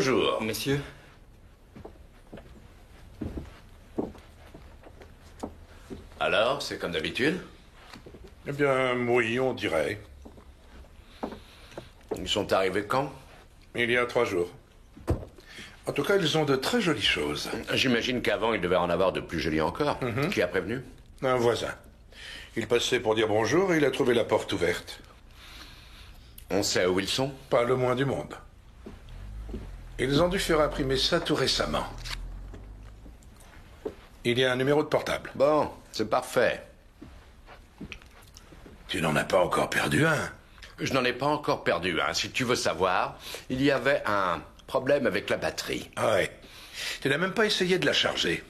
Bonjour. Messieurs. Alors, c'est comme d'habitude? Eh bien, oui, on dirait. Ils sont arrivés quand? Il y a 3 jours. En tout cas, ils ont de très jolies choses. J'imagine qu'avant, il devait en avoir de plus jolies encore. Qui a prévenu? Un voisin. Il passait pour dire bonjour et il a trouvé la porte ouverte. On sait où ils sont? Pas le moins du monde. Ils ont dû faire imprimer ça tout récemment. Il y a un numéro de portable. Bon, c'est parfait. Tu n'en as pas encore perdu un? Je n'en ai pas encore perdu un. Si tu veux savoir, il y avait un problème avec la batterie. Ah ouais. Tu n'as même pas essayé de la charger.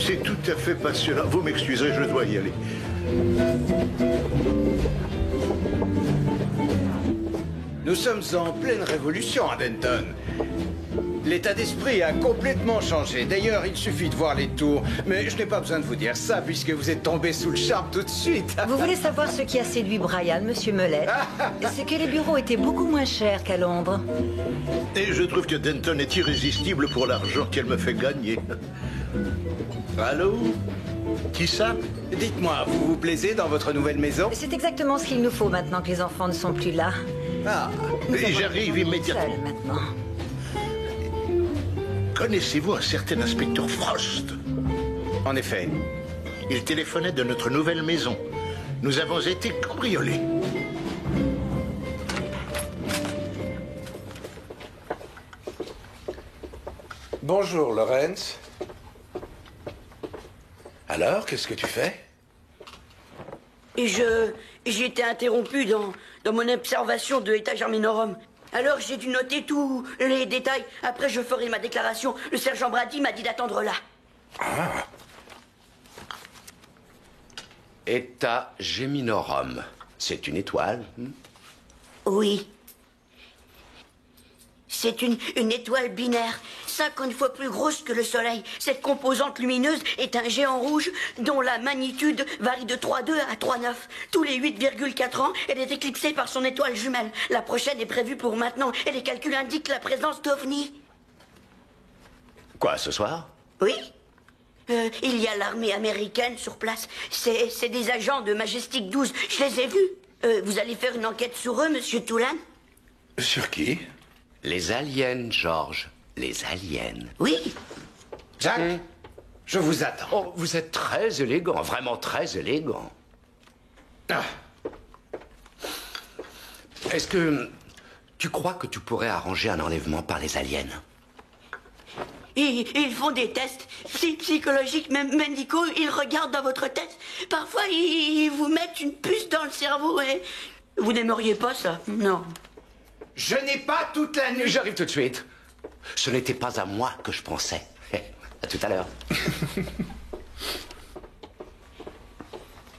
C'est tout à fait passionnant. Vous m'excuserez, je dois y aller. Nous sommes en pleine révolution à Denton. L'état d'esprit a complètement changé. D'ailleurs, il suffit de voir les tours. Mais je n'ai pas besoin de vous dire ça, puisque vous êtes tombé sous le charme tout de suite. Vous voulez savoir ce qui a séduit Brian, monsieur Mellet? C'est que les bureaux étaient beaucoup moins chers qu'à Londres. Et je trouve que Denton est irrésistible pour l'argent qu'elle me fait gagner. Allô? Qui ça? Dites-moi, vous vous plaisez dans votre nouvelle maison? C'est exactement ce qu'il nous faut maintenant que les enfants ne sont plus là. Ah, Et j'arrive immédiatement. Seul maintenant. Connaissez-vous un certain inspecteur Frost? en effet. Il téléphonait de notre nouvelle maison. Nous avons été cambriolés. Bonjour, Lawrence. Alors, qu'est-ce que tu fais? J'ai été interrompu dans mon observation de Eta Germinorum. Alors j'ai dû noter tous les détails. Après je ferai ma déclaration. Le sergent Brady m'a dit d'attendre là. Ah, Eta Geminorum. C'est une étoile. Oui. C'est une étoile binaire, 50 fois plus grosse que le Soleil. Cette composante lumineuse est un géant rouge dont la magnitude varie de 3,2 à 3,9. Tous les 8,4 ans, elle est éclipsée par son étoile jumelle. La prochaine est prévue pour maintenant et les calculs indiquent la présence d'OVNI. Quoi, ce soir? Oui. Il y a l'armée américaine sur place. C'est des agents de Majestic 12. Je les ai vus. Vous allez faire une enquête sur eux, monsieur Toulan? sur qui? Les aliens, George. Les aliens. Oui. Jack, je vous attends. Oh, vous êtes très élégant, vraiment très élégant. Ah, Est-ce que tu crois que tu pourrais arranger un enlèvement par les aliens? Ils font des tests psychologiques, même médicaux. Ils regardent dans votre tête. Parfois, ils vous mettent une puce dans le cerveau et... Vous n'aimeriez pas ça? Non. je n'ai pas toute la nuit. J'arrive tout de suite. Ce n'était pas à moi que je pensais. À tout à l'heure.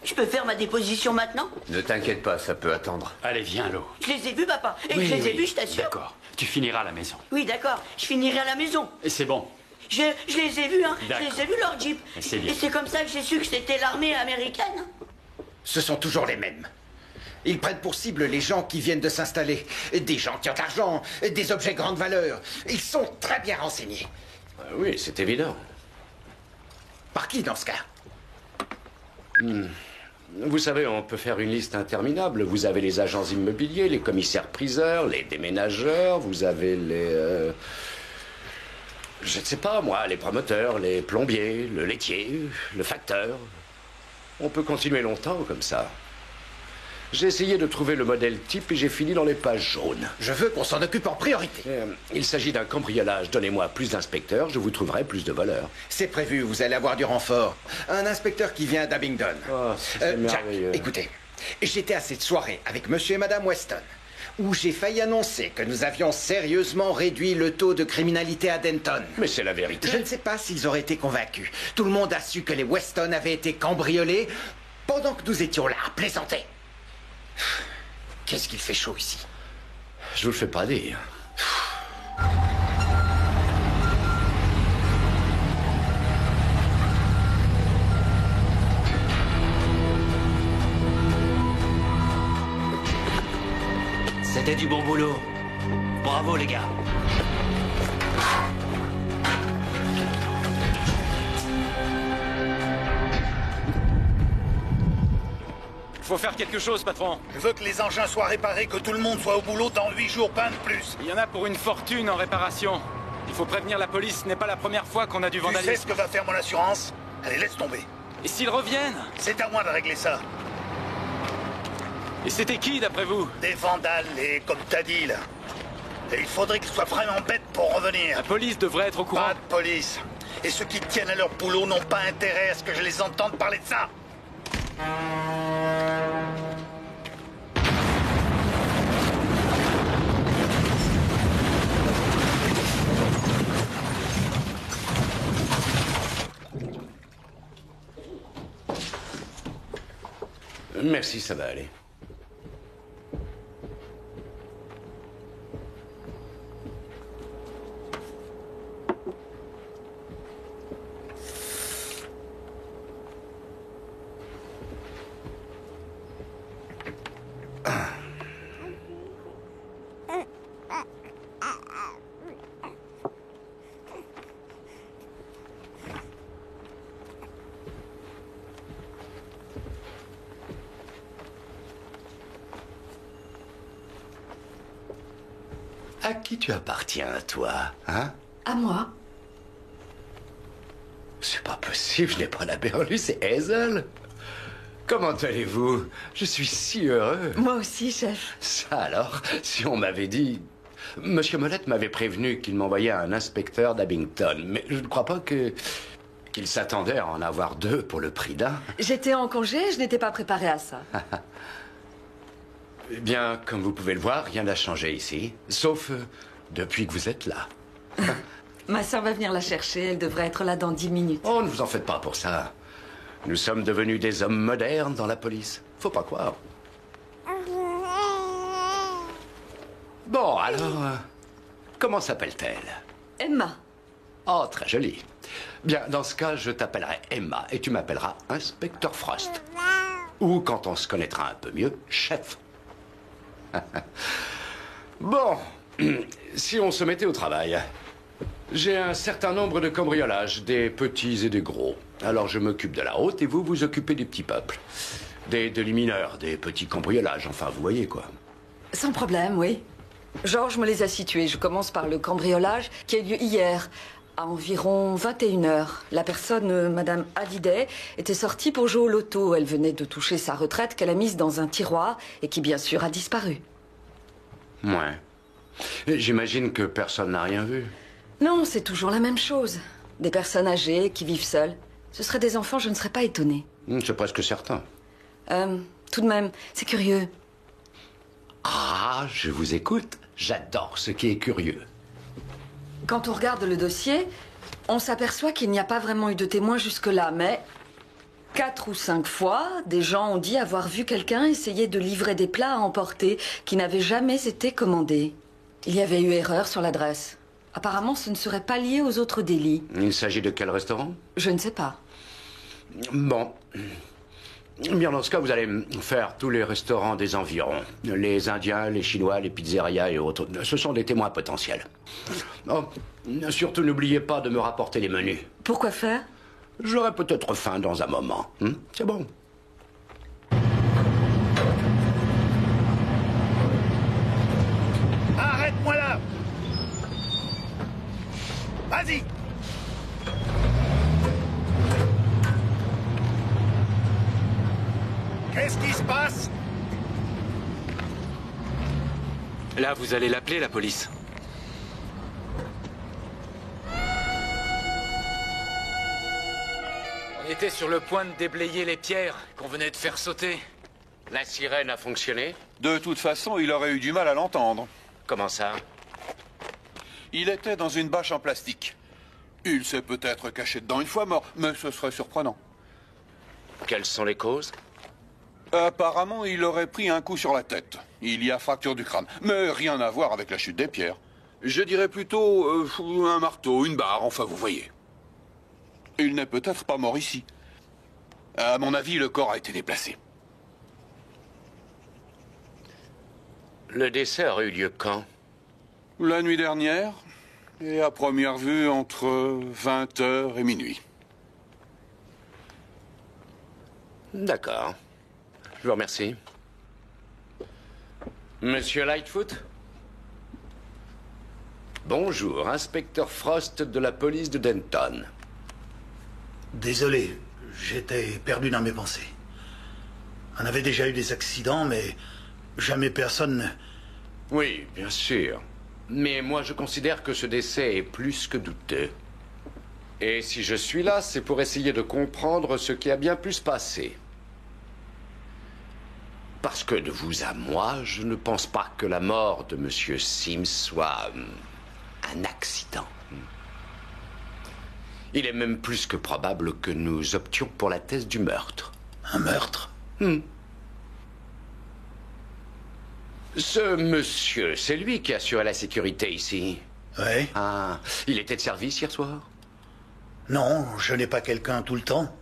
Je peux faire ma déposition maintenant? Ne t'inquiète pas, ça peut attendre. Allez, viens, Lo. Je les ai vus, papa. Et je les ai vus, je t'assure. D'accord. Tu finiras à la maison. Oui, d'accord. Je finirai à la maison. Et c'est bon. Je les ai vus, hein. Je D'accord. les ai vus, leur jeep. C'est bien. Et c'est comme ça que j'ai su que c'était l'armée américaine. Ce sont toujours les mêmes. Ils prennent pour cible les gens qui viennent de s'installer. Des gens qui ont de l'argent, des objets grande valeur. Ils sont très bien renseignés. Oui, c'est évident. Par qui dans ce cas? Vous savez, on peut faire une liste interminable. Vous avez les agents immobiliers, les commissaires-priseurs, les déménageurs, vous avez les... je ne sais pas, moi, les promoteurs, les plombiers, le laitier, le facteur. On peut continuer longtemps comme ça. J'ai essayé de trouver le modèle type et j'ai fini dans les pages jaunes. Je veux qu'on s'en occupe en priorité. Il s'agit d'un cambriolage. Donnez-moi plus d'inspecteurs, je vous trouverai plus de voleurs. C'est prévu, vous allez avoir du renfort. Un inspecteur qui vient d'Abingdon. Oh, c'est Jack, merveilleux. écoutez, j'étais à cette soirée avec monsieur et madame Weston, où j'ai failli annoncer que nous avions sérieusement réduit le taux de criminalité à Denton. Mais c'est la vérité. Je ne sais pas s'ils auraient été convaincus. Tout le monde a su que les Weston avaient été cambriolés pendant que nous étions là à plaisanter. Qu'est-ce qu'il fait chaud ici? Je vous le fais pas dire. C'était du bon boulot. Bravo, les gars. Faut faire quelque chose, patron. Je veux que les engins soient réparés, que tout le monde soit au boulot dans 8 jours, pas de plus. Il y en a pour une fortune en réparation. Il faut prévenir la police, ce n'est pas la première fois qu'on a du Tu vandalisme. sais ce que va faire mon assurance? Allez, laisse tomber. Et s'ils reviennent? C'est à moi de régler ça. Et c'était qui, d'après vous? Des vandales, et comme t'as dit, là. Et il faudrait qu'ils soient vraiment bêtes pour revenir. La police devrait être au courant. Pas de police. Et ceux qui tiennent à leur boulot n'ont pas intérêt à ce que je les entende parler de ça. Merci, ça va aller. À qui tu appartiens, toi, hein? À moi. C'est pas possible, je n'ai pas la berlue, c'est Hazel. Comment allez-vous? Je suis si heureux. Moi aussi, chef. Ça alors, si on m'avait dit... Monsieur Molette m'avait prévenu qu'il m'envoyait un inspecteur d'Abington, mais je ne crois pas qu'il s'attendait à en avoir 2 pour le prix d'un. J'étais en congé, je n'étais pas préparée à ça. Eh bien, comme vous pouvez le voir, rien n'a changé ici, sauf depuis que vous êtes là. Ma sœur va venir la chercher, elle devrait être là dans 10 minutes. Oh, ne vous en faites pas pour ça. Nous sommes devenus des hommes modernes dans la police. Faut pas croire. Bon, alors, comment s'appelle-t-elle? Emma. Oh, très jolie. Bien, dans ce cas, je t'appellerai Emma et tu m'appelleras Inspecteur Frost. Ou, quand on se connaîtra un peu mieux, chef. Bon, si on se mettait au travail. J'ai un certain nombre de cambriolages, des petits et des gros. Alors je m'occupe de la haute et vous vous occupez des petits peuples. Des délits mineurs, des petits cambriolages, enfin vous voyez quoi. Sans problème, oui. Georges me les a situés. Je commence par le cambriolage qui a eu lieu hier, à environ 21h. La personne, Madame Hallyday, était sortie pour jouer au loto. Elle venait de toucher sa retraite qu'elle a mise dans un tiroir et qui, bien sûr, a disparu. Ouais. J'imagine que personne n'a rien vu. Non, c'est toujours la même chose. Des personnes âgées qui vivent seules. Ce seraient des enfants, je ne serais pas étonnée. C'est presque certain. Tout de même, c'est curieux. Ah, je vous écoute. J'adore ce qui est curieux. Quand on regarde le dossier, on s'aperçoit qu'il n'y a pas vraiment eu de témoins jusque-là, mais 4 ou 5 fois, des gens ont dit avoir vu quelqu'un essayer de livrer des plats à emporter qui n'avaient jamais été commandés. Il y avait eu erreur sur l'adresse. Apparemment, ce ne serait pas lié aux autres délits. Il s'agit de quel restaurant? Je ne sais pas. Bon. Bien, dans ce cas, vous allez faire tous les restaurants des environs. Les Indiens, les Chinois, les pizzerias et autres. Ce sont des témoins potentiels. Oh, surtout, n'oubliez pas de me rapporter les menus. Pourquoi faire? J'aurai peut-être faim dans un moment. C'est bon. Arrête-moi là! Vas-y! Qu'est-ce qui se passe? Là, vous allez l'appeler, la police. On était sur le point de déblayer les pierres qu'on venait de faire sauter. La sirène a fonctionné? De toute façon, il aurait eu du mal à l'entendre. Comment ça? Il était dans une bâche en plastique. Il s'est peut-être caché dedans une fois mort, mais ce serait surprenant. Quelles sont les causes? Apparemment, il aurait pris un coup sur la tête. Il y a fracture du crâne, mais rien à voir avec la chute des pierres. Je dirais plutôt un marteau, une barre, enfin vous voyez. Il n'est peut-être pas mort ici. À mon avis, le corps a été déplacé. Le décès aurait eu lieu quand? La nuit dernière, et à première vue entre 20h et minuit. D'accord. Je vous remercie. Monsieur Lightfoot? Bonjour, inspecteur Frost de la police de Denton. Désolé, j'étais perdu dans mes pensées. On avait déjà eu des accidents, mais jamais personne... Oui, bien sûr. Mais moi, je considère que ce décès est plus que douteux. Et si je suis là, c'est pour essayer de comprendre ce qui a bien pu se passer. Parce que de vous à moi, je ne pense pas que la mort de Monsieur Sims soit un accident. Il est même plus que probable que nous options pour la thèse du meurtre. Un meurtre? Ce monsieur, c'est lui qui assurait la sécurité ici. Oui. Ah, il était de service hier soir? Non, je n'ai pas quelqu'un tout le temps.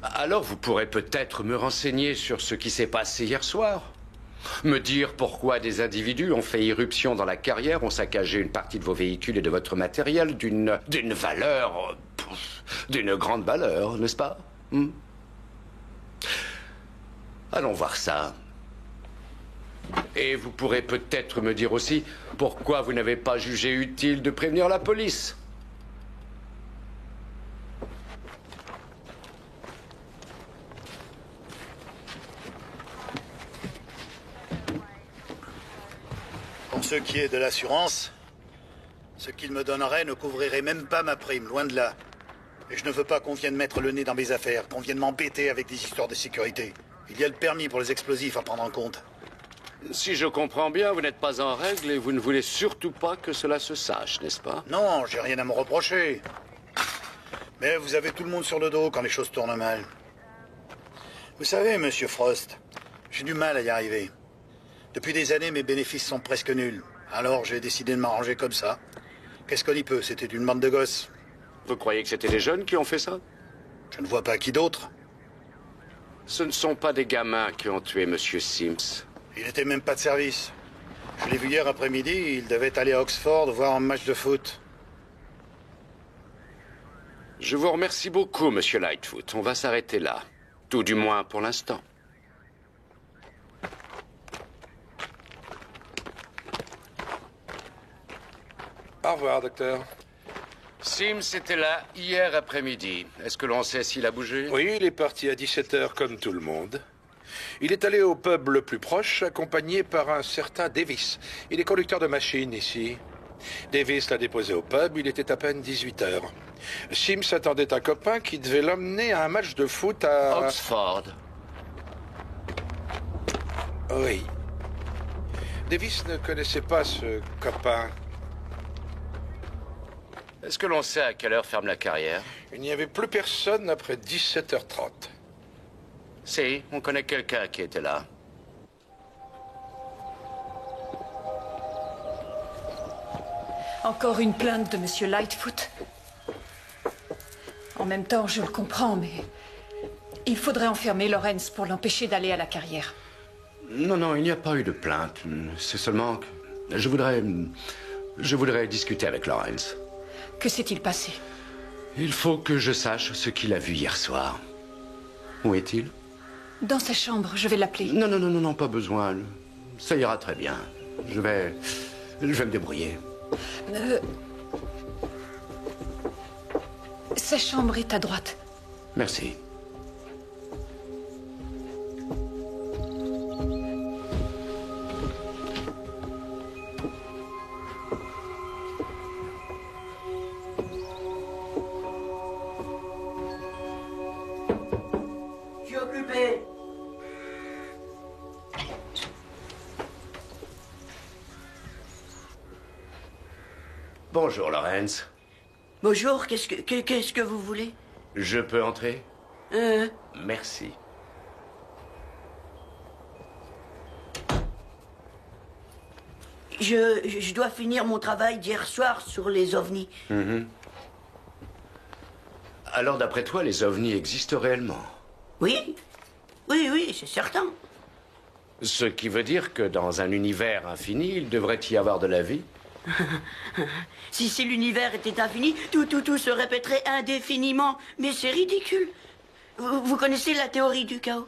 Alors vous pourrez peut-être me renseigner sur ce qui s'est passé hier soir. Me dire pourquoi des individus ont fait irruption dans la carrière, ont saccagé une partie de vos véhicules et de votre matériel d'une valeur... d'une grande valeur, n'est-ce pas? Allons voir ça. Et vous pourrez peut-être me dire aussi pourquoi vous n'avez pas jugé utile de prévenir la police. Pour ce qui est de l'assurance, ce qu'il me donnerait ne couvrirait même pas ma prime, loin de là. Et je ne veux pas qu'on vienne mettre le nez dans mes affaires, qu'on vienne m'embêter avec des histoires de sécurité. Il y a le permis pour les explosifs à prendre en compte. Si je comprends bien, vous n'êtes pas en règle et vous ne voulez surtout pas que cela se sache, n'est-ce pas? Non, j'ai rien à me reprocher. Mais vous avez tout le monde sur le dos quand les choses tournent mal. Vous savez, monsieur Frost, j'ai du mal à y arriver. Depuis des années, mes bénéfices sont presque nuls. Alors j'ai décidé de m'arranger comme ça. Qu'est-ce qu'on y peut? C'était une bande de gosses. Vous croyez que c'était des jeunes qui ont fait ça? Je ne vois pas qui d'autre. Ce ne sont pas des gamins qui ont tué Monsieur Sims. Il n'était même pas de service. Je l'ai vu hier après-midi, il devait aller à Oxford voir un match de foot. Je vous remercie beaucoup, Monsieur Lightfoot. On va s'arrêter là. Tout du moins pour l'instant. Au revoir, docteur. Sims était là hier après-midi. Est-ce que l'on sait s'il a bougé? Oui, il est parti à 17h comme tout le monde. Il est allé au pub le plus proche, accompagné par un certain Davis. Il est conducteur de machine ici. Davis l'a déposé au pub, il était à peine 18h. Sims attendait un copain qui devait l'emmener à un match de foot à... Oxford. Oui. Davis ne connaissait pas ce copain. Est-ce que l'on sait à quelle heure ferme la carrière? Il n'y avait plus personne après 17h30. Si, on connaît quelqu'un qui était là. Encore une plainte de Monsieur Lightfoot. En même temps, je le comprends, mais... il faudrait enfermer Lawrence pour l'empêcher d'aller à la carrière. Non, non, il n'y a pas eu de plainte. C'est seulement que... Je voudrais discuter avec Lawrence. Que s'est-il passé? Il faut que je sache ce qu'il a vu hier soir. Où est-il? Dans sa chambre, je vais l'appeler. Non, non, non, non, non, pas besoin. Ça ira très bien. Je vais me débrouiller. Sa chambre est à droite. Merci. Je suis occupé. Bonjour, Lawrence. Bonjour, qu'est-ce que vous voulez? Je peux entrer? Merci. Je dois finir mon travail d'hier soir sur les ovnis. Alors, d'après toi, les ovnis existent réellement? Oui, oui, oui, c'est certain. Ce qui veut dire que dans un univers infini, il devrait y avoir de la vie. Si l'univers était infini, tout se répéterait indéfiniment. Mais c'est ridicule. Vous connaissez la théorie du chaos?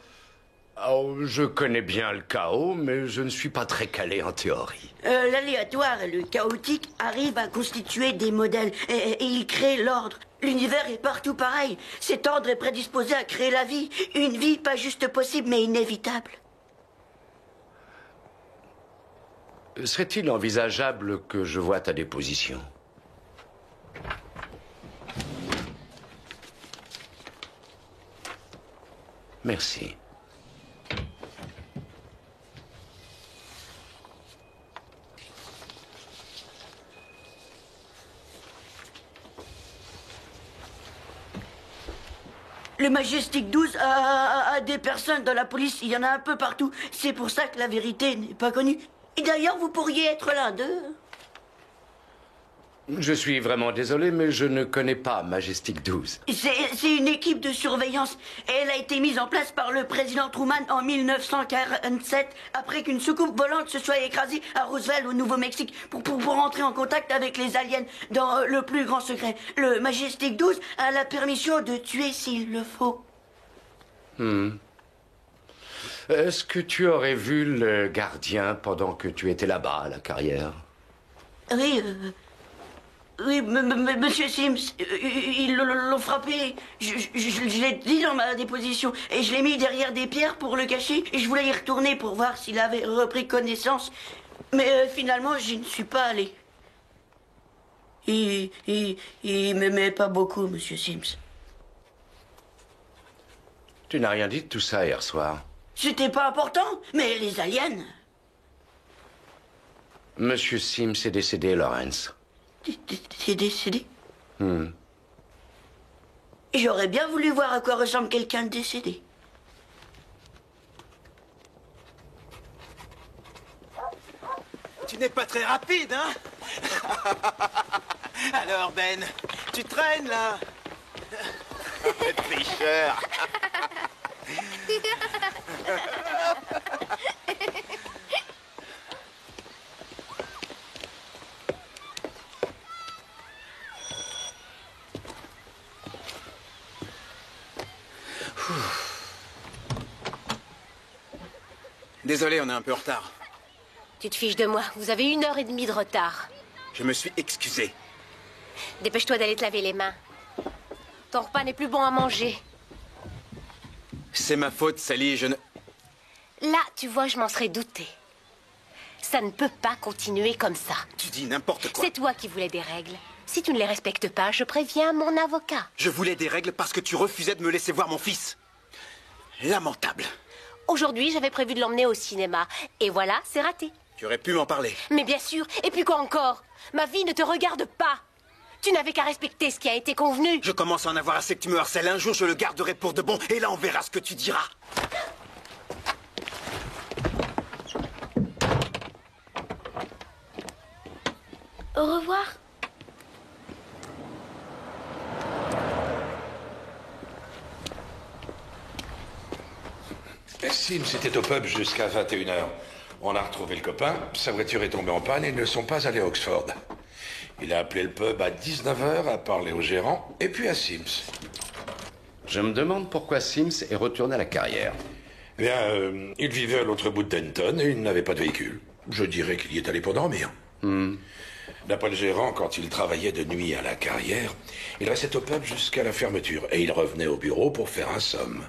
Oh, je connais bien le chaos, mais je ne suis pas très calé en théorie. L'aléatoire et le chaotique arrivent à constituer des modèles et ils créent l'ordre. L'univers est partout pareil. Cet ordre est prédisposé à créer la vie. Une vie pas juste possible, mais inévitable. Serait-il envisageable que je voie ta déposition? Merci. Le Majestic 12 a des personnes dans la police. Il y en a un peu partout. C'est pour ça que la vérité n'est pas connue. Et d'ailleurs, vous pourriez être l'un d'eux. Je suis vraiment désolé, mais je ne connais pas Majestic 12. C'est une équipe de surveillance. Elle a été mise en place par le président Truman en 1947, après qu'une soucoupe volante se soit écrasée à Roswell, au Nouveau-Mexique, pour entrer en contact avec les aliens dans le plus grand secret. Le Majestic 12 a la permission de tuer s'il le faut. Est-ce que tu aurais vu le gardien pendant que tu étais là-bas, à la carrière? Oui, monsieur Sims, ils l'ont frappé. Je l'ai dit dans ma déposition. Et je l'ai mis derrière des pierres pour le cacher. Et je voulais y retourner pour voir s'il avait repris connaissance. Mais finalement, j'y ne suis pas allé. Il m'aimait pas beaucoup, monsieur Sims. Tu n'as rien dit de tout ça hier soir. C'était pas important, mais les aliens... Monsieur Sims est décédé, Lawrence. C'est décédé? J'aurais bien voulu voir à quoi ressemble quelqu'un de décédé. Tu n'es pas très rapide, hein? Alors, Ben, tu traînes, là? Tricheur. Désolé, on est un peu en retard. Tu te fiches de moi. Vous avez 1h30 de retard. Je me suis excusé. Dépêche-toi d'aller te laver les mains. Ton repas n'est plus bon à manger. C'est ma faute, Sally, je ne... Là, tu vois, je m'en serais douté. Ça ne peut pas continuer comme ça. Tu dis n'importe quoi. C'est toi qui voulais des règles. Si tu ne les respectes pas, je préviens mon avocat. Je voulais des règles parce que tu refusais de me laisser voir mon fils. Lamentable. Aujourd'hui, j'avais prévu de l'emmener au cinéma. Et voilà, c'est raté. Tu aurais pu m'en parler. Mais bien sûr. Et puis quoi encore? Ma vie ne te regarde pas. Tu n'avais qu'à respecter ce qui a été convenu. Je commence à en avoir assez que tu me harcèles. Un jour, je le garderai pour de bon. Et là, on verra ce que tu diras. Au revoir. Sims était au pub jusqu'à 21h. On a retrouvé le copain, sa voiture est tombée en panne et ils ne sont pas allés à Oxford. Il a appelé le pub à 19h, a parlé au gérant et puis à Sims. Je me demande pourquoi Sims est retourné à la carrière. Eh bien, il vivait à l'autre bout de Denton et il n'avait pas de véhicule. Je dirais qu'il y est allé pour dormir. D'après le gérant, quand il travaillait de nuit à la carrière, il restait au pub jusqu'à la fermeture et il revenait au bureau pour faire un somme.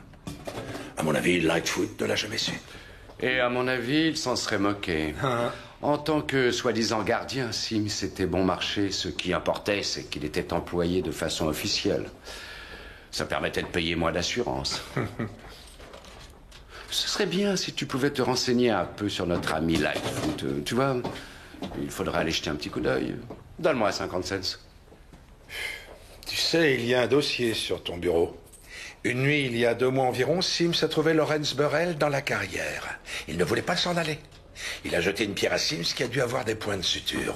À mon avis, Lightfoot ne l'a jamais su. Et à mon avis, il s'en serait moqué. En tant que soi-disant gardien, Sims était bon marché. Ce qui importait, c'est qu'il était employé de façon officielle. Ça permettait de payer moins d'assurance. Ce serait bien si tu pouvais te renseigner un peu sur notre ami Lightfoot. Tu vois, il faudrait aller jeter un petit coup d'œil. Donne-moi 50 cents. Tu sais, il y a un dossier sur ton bureau. Une nuit, il y a 2 mois environ, Sims a trouvé Lawrence Burrell dans la carrière. Il ne voulait pas s'en aller. Il a jeté une pierre à Sims qui a dû avoir des points de suture.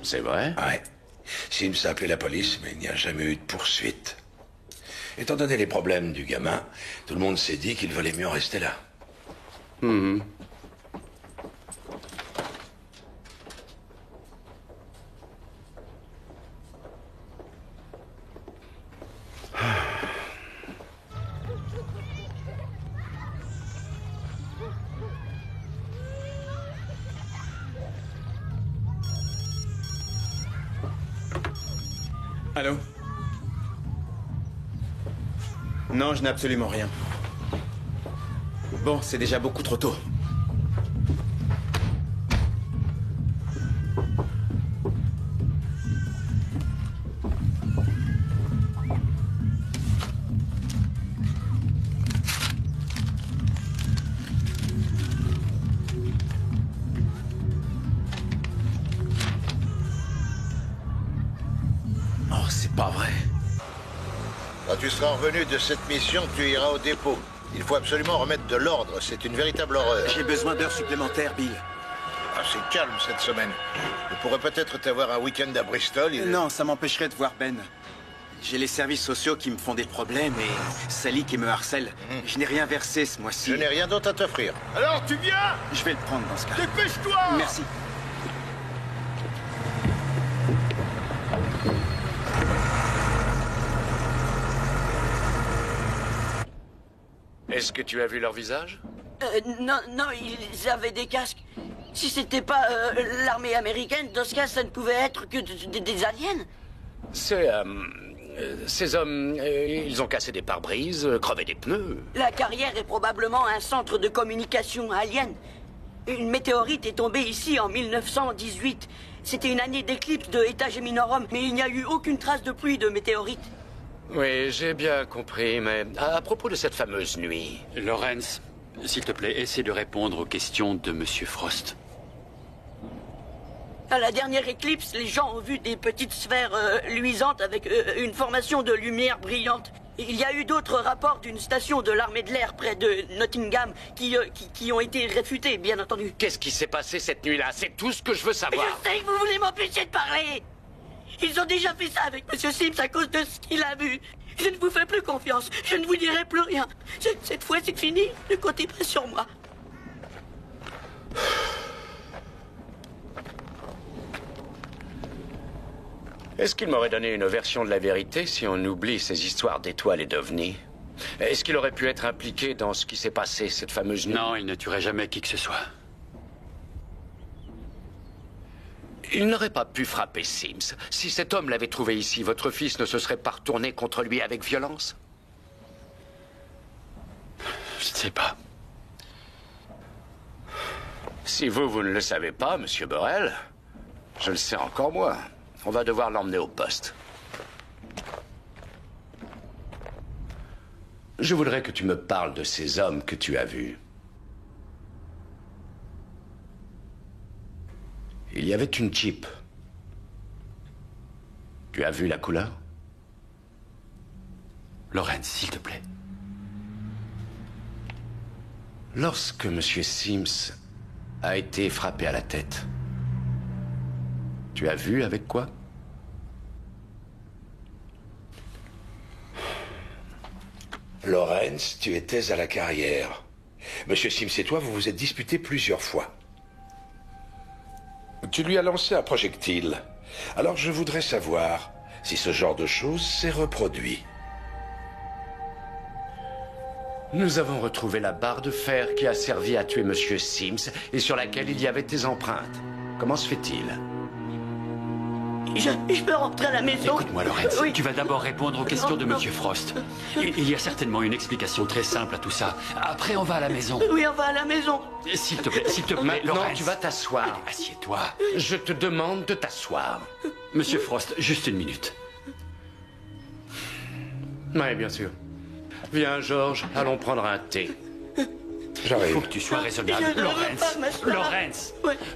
C'est vrai? Ouais. Sims a appelé la police, mais il n'y a jamais eu de poursuite. Étant donné les problèmes du gamin, tout le monde s'est dit qu'il valait mieux en rester là. Allô? Non, je n'ai absolument rien. Bon, c'est déjà beaucoup trop tôt. Oh, c'est pas vrai. Quand tu seras revenu de cette mission, tu iras au dépôt. Il faut absolument remettre de l'ordre. C'est une véritable horreur. J'ai besoin d'heures supplémentaires, Bill. Ah, c'est calme cette semaine. Je pourrais peut-être t'avoir un week-end à Bristol. Non, ça m'empêcherait de voir Ben. J'ai les services sociaux qui me font des problèmes et Sally qui me harcèle. Je n'ai rien versé ce mois-ci. Je n'ai rien d'autre à t'offrir. Alors, tu viens? Je vais le prendre dans ce cas. Dépêche-toi! Merci. Est-ce que tu as vu leur visage? Non, non, ils avaient des casques. Si c'était pas l'armée américaine, dans ce cas, ça ne pouvait être que des aliens. Ces hommes, ils ont cassé des pare-brises, crevé des pneus. La carrière est probablement un centre de communication alien. Une météorite est tombée ici en 1918. C'était une année d'éclipse de Eta Geminorum, mais il n'y a eu aucune trace de pluie de météorite. Oui, j'ai bien compris, mais à propos de cette fameuse nuit... Lawrence, s'il te plaît, essaie de répondre aux questions de Monsieur Frost. À la dernière éclipse, les gens ont vu des petites sphères luisantes avec une formation de lumière brillante. Il y a eu d'autres rapports d'une station de l'armée de l'air près de Nottingham qui ont été réfutés, bien entendu. Qu'est-ce qui s'est passé cette nuit-là? C'est tout ce que je veux savoir. Je sais que vous voulez m'empêcher de parler. Ils ont déjà fait ça avec M. Sims à cause de ce qu'il a vu. Je ne vous fais plus confiance. Je ne vous dirai plus rien. Cette fois, c'est fini. Ne comptez pas sur moi. Est-ce qu'il m'aurait donné une version de la vérité si on oublie ces histoires d'étoiles et d'ovnis? Est-ce qu'il aurait pu être impliqué dans ce qui s'est passé cette fameuse nuit? Non, il ne tuerait jamais qui que ce soit. Il n'aurait pas pu frapper Sims. Si cet homme l'avait trouvé ici, votre fils ne se serait pas retourné contre lui avec violence? Je ne sais pas. Si vous ne le savez pas, Monsieur Burrell, je le sais encore moins. On va devoir l'emmener au poste. Je voudrais que tu me parles de ces hommes que tu as vus. Il y avait une Jeep. Tu as vu la couleur? Lawrence, s'il te plaît. Lorsque M. Sims a été frappé à la tête, tu as vu avec quoi? Lawrence, tu étais à la carrière. Monsieur Sims et toi, vous vous êtes disputés plusieurs fois. Tu lui as lancé un projectile. Alors je voudrais savoir si ce genre de choses s'est reproduit. Nous avons retrouvé la barre de fer qui a servi à tuer M. Sims et sur laquelle il y avait tes empreintes. Comment se fait-il? Je peux rentrer à la maison? Écoute-moi, Lawrence. Oui. Tu vas d'abord répondre aux questions de Monsieur Frost. Il y a certainement une explication très simple à tout ça. Après, on va à la maison. Oui, on va à la maison. S'il te plaît, Maintenant, Lawrence. tu vas t'asseoir. Assieds-toi. Je te demande de t'asseoir. Monsieur Frost, juste une minute. Oui, bien sûr. Viens, George, allons prendre un thé. Il faut que tu sois raisonnable. Je ne veux pas m'asseoir.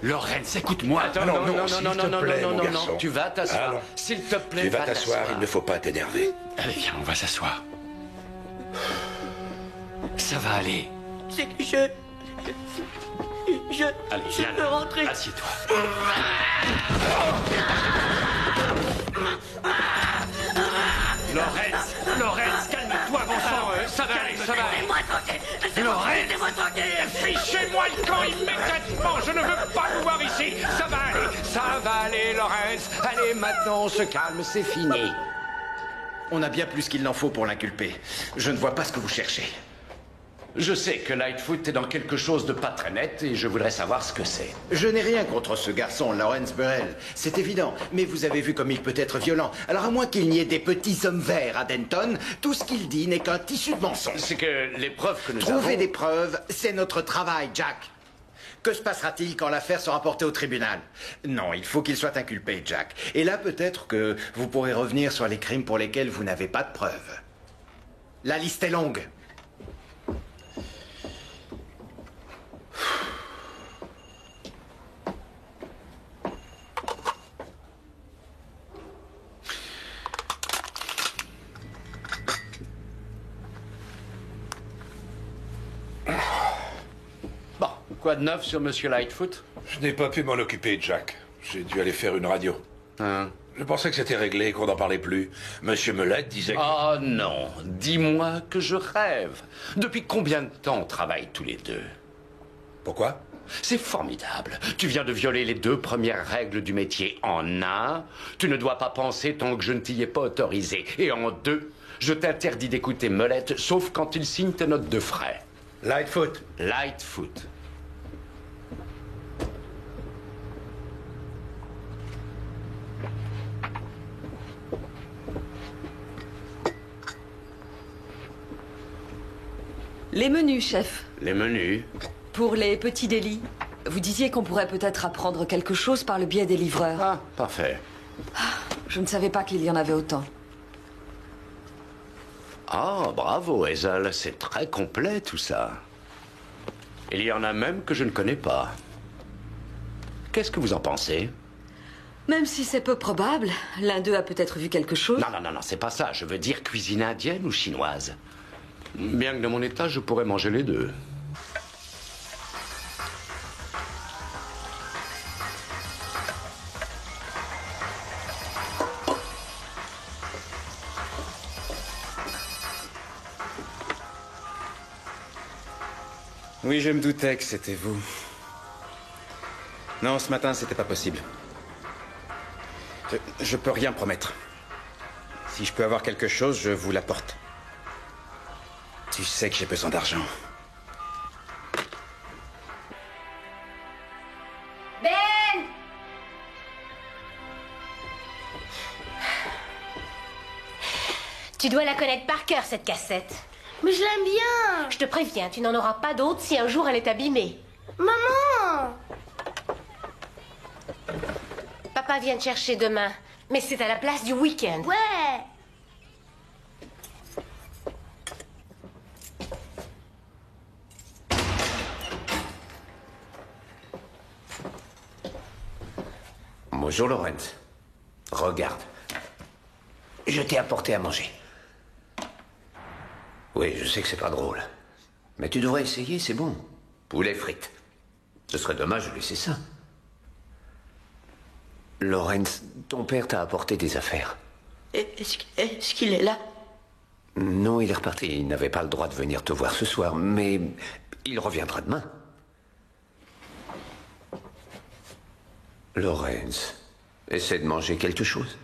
Lawrence, écoute-moi. Attends, non, tu vas t'asseoir. Allons. S'il te plaît, Tu vas t'asseoir, il ne faut pas t'énerver. Allez, viens, on va s'asseoir. Ça va aller. C'est que je Allez, peux viens, rentrer. assieds-toi. Lawrence, calme-toi, bon sang. Ça va aller. Laissez-moi tranquille. Laissez-moi tranquille. Fichez-moi le camp immédiatement. Je ne veux pas vous voir ici. Ça va aller, Lawrence. Allez, maintenant, on se calme, c'est fini. On a bien plus qu'il n'en faut pour l'inculper. Je ne vois pas ce que vous cherchez. Je sais que Lightfoot est dans quelque chose de pas très net et je voudrais savoir ce que c'est. Je n'ai rien contre ce garçon, Lawrence Burrell. C'est évident. Mais vous avez vu comme il peut être violent. Alors à moins qu'il n'y ait des petits hommes verts à Denton, tout ce qu'il dit n'est qu'un tissu de mensonges. C'est que les preuves que nous avons... Trouver des preuves, c'est notre travail, Jack. Que se passera-t-il quand l'affaire sera portée au tribunal? Non, il faut qu'il soit inculpé, Jack. Et là, peut-être que vous pourrez revenir sur les crimes pour lesquels vous n'avez pas de preuves. La liste est longue. Bon, quoi de neuf sur Monsieur Lightfoot? Je n'ai pas pu m'en occuper, Jack. J'ai dû aller faire une radio. Hein? Je pensais que c'était réglé, qu'on n'en parlait plus. Monsieur Melette disait que... Oh non, dis-moi que je rêve. Depuis combien de temps on travaille tous les deux? Pourquoi? C'est formidable. Tu viens de violer les 2 premières règles du métier. En 1, tu ne dois pas penser tant que je ne t'y ai pas autorisé. Et en 2, je t'interdis d'écouter Melette, sauf quand il signe tes notes de frais. Lightfoot. Lightfoot. Les menus, chef. Les menus? Pour les petits délits. Vous disiez qu'on pourrait peut-être apprendre quelque chose par le biais des livreurs. Ah, parfait. Je ne savais pas qu'il y en avait autant. Ah, bravo, Hazel. C'est très complet, tout ça. Il y en a même que je ne connais pas. Qu'est-ce que vous en pensez? Même si c'est peu probable, l'un d'eux a peut-être vu quelque chose. Non, c'est pas ça. Je veux dire cuisine indienne ou chinoise. Bien que dans mon état, je pourrais manger les deux. Oui, je me doutais que c'était vous. Non, ce matin, c'était pas possible. Je peux rien promettre. Si je peux avoir quelque chose, je vous l'apporte. Tu sais que j'ai besoin d'argent. Ben! Tu dois la connaître par cœur, cette cassette. Mais je l'aime bien. Je te préviens, tu n'en auras pas d'autre si un jour elle est abîmée. Maman! Papa vient te chercher demain, mais c'est à la place du week-end. Ouais! Bonjour, Lawrence. Regarde. Je t'ai apporté à manger. Oui, je sais que c'est pas drôle. Mais tu devrais essayer, c'est bon. Poulet frites. Ce serait dommage de laisser ça. Lawrence, ton père t'a apporté des affaires. Est-ce qu'il est là? Non, il est reparti. Il n'avait pas le droit de venir te voir ce soir, mais il reviendra demain. Lawrence, essaie de manger quelque chose.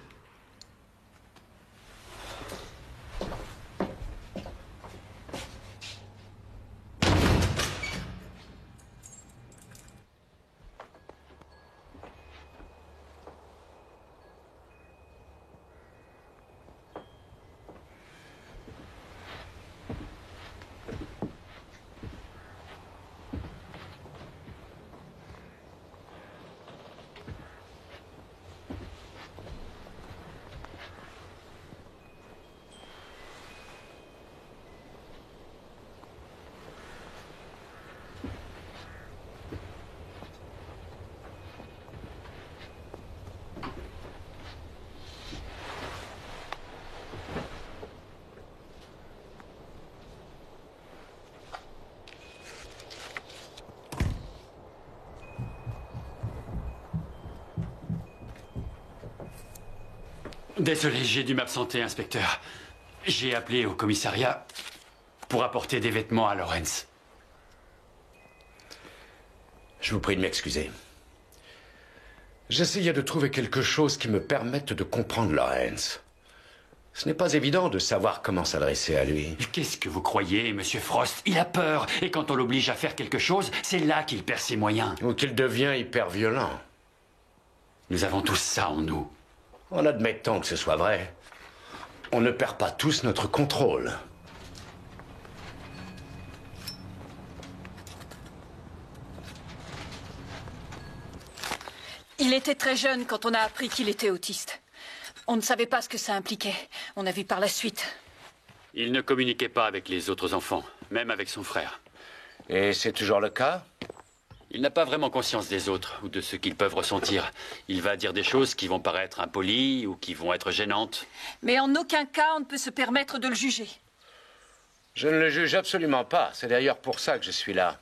Désolé, j'ai dû m'absenter, inspecteur. J'ai appelé au commissariat pour apporter des vêtements à Lawrence. Je vous prie de m'excuser. J'essayais de trouver quelque chose qui me permette de comprendre Lawrence. Ce n'est pas évident de savoir comment s'adresser à lui. Qu'est-ce que vous croyez, Monsieur Frost? Il a peur. Et quand on l'oblige à faire quelque chose, c'est là qu'il perd ses moyens. Ou qu'il devient hyper violent. Nous avons tous ça en nous. En admettant que ce soit vrai, on ne perd pas tous notre contrôle. Il était très jeune quand on a appris qu'il était autiste. On ne savait pas ce que ça impliquait. On a vu par la suite. Il ne communiquait pas avec les autres enfants, même avec son frère. Et c'est toujours le cas? Il n'a pas vraiment conscience des autres ou de ce qu'ils peuvent ressentir. Il va dire des choses qui vont paraître impolies ou qui vont être gênantes. Mais en aucun cas, on ne peut se permettre de le juger. Je ne le juge absolument pas. C'est d'ailleurs pour ça que je suis là.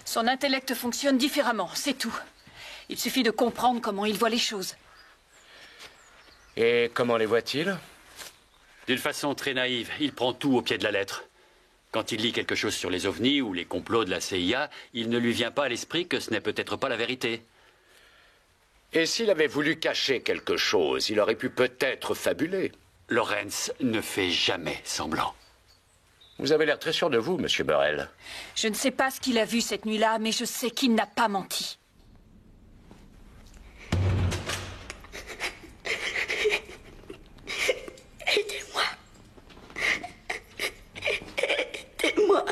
Son intellect fonctionne différemment, c'est tout. Il suffit de comprendre comment il voit les choses. Et comment les voit-il? D'une façon très naïve, il prend tout au pied de la lettre. Quand il lit quelque chose sur les ovnis ou les complots de la CIA, il ne lui vient pas à l'esprit que ce n'est peut-être pas la vérité. Et s'il avait voulu cacher quelque chose, il aurait pu peut-être fabuler. Lawrence ne fait jamais semblant. Vous avez l'air très sûr de vous, Monsieur Burrell. Je ne sais pas ce qu'il a vu cette nuit-là, mais je sais qu'il n'a pas menti. Aidez-moi. Aidez-moi.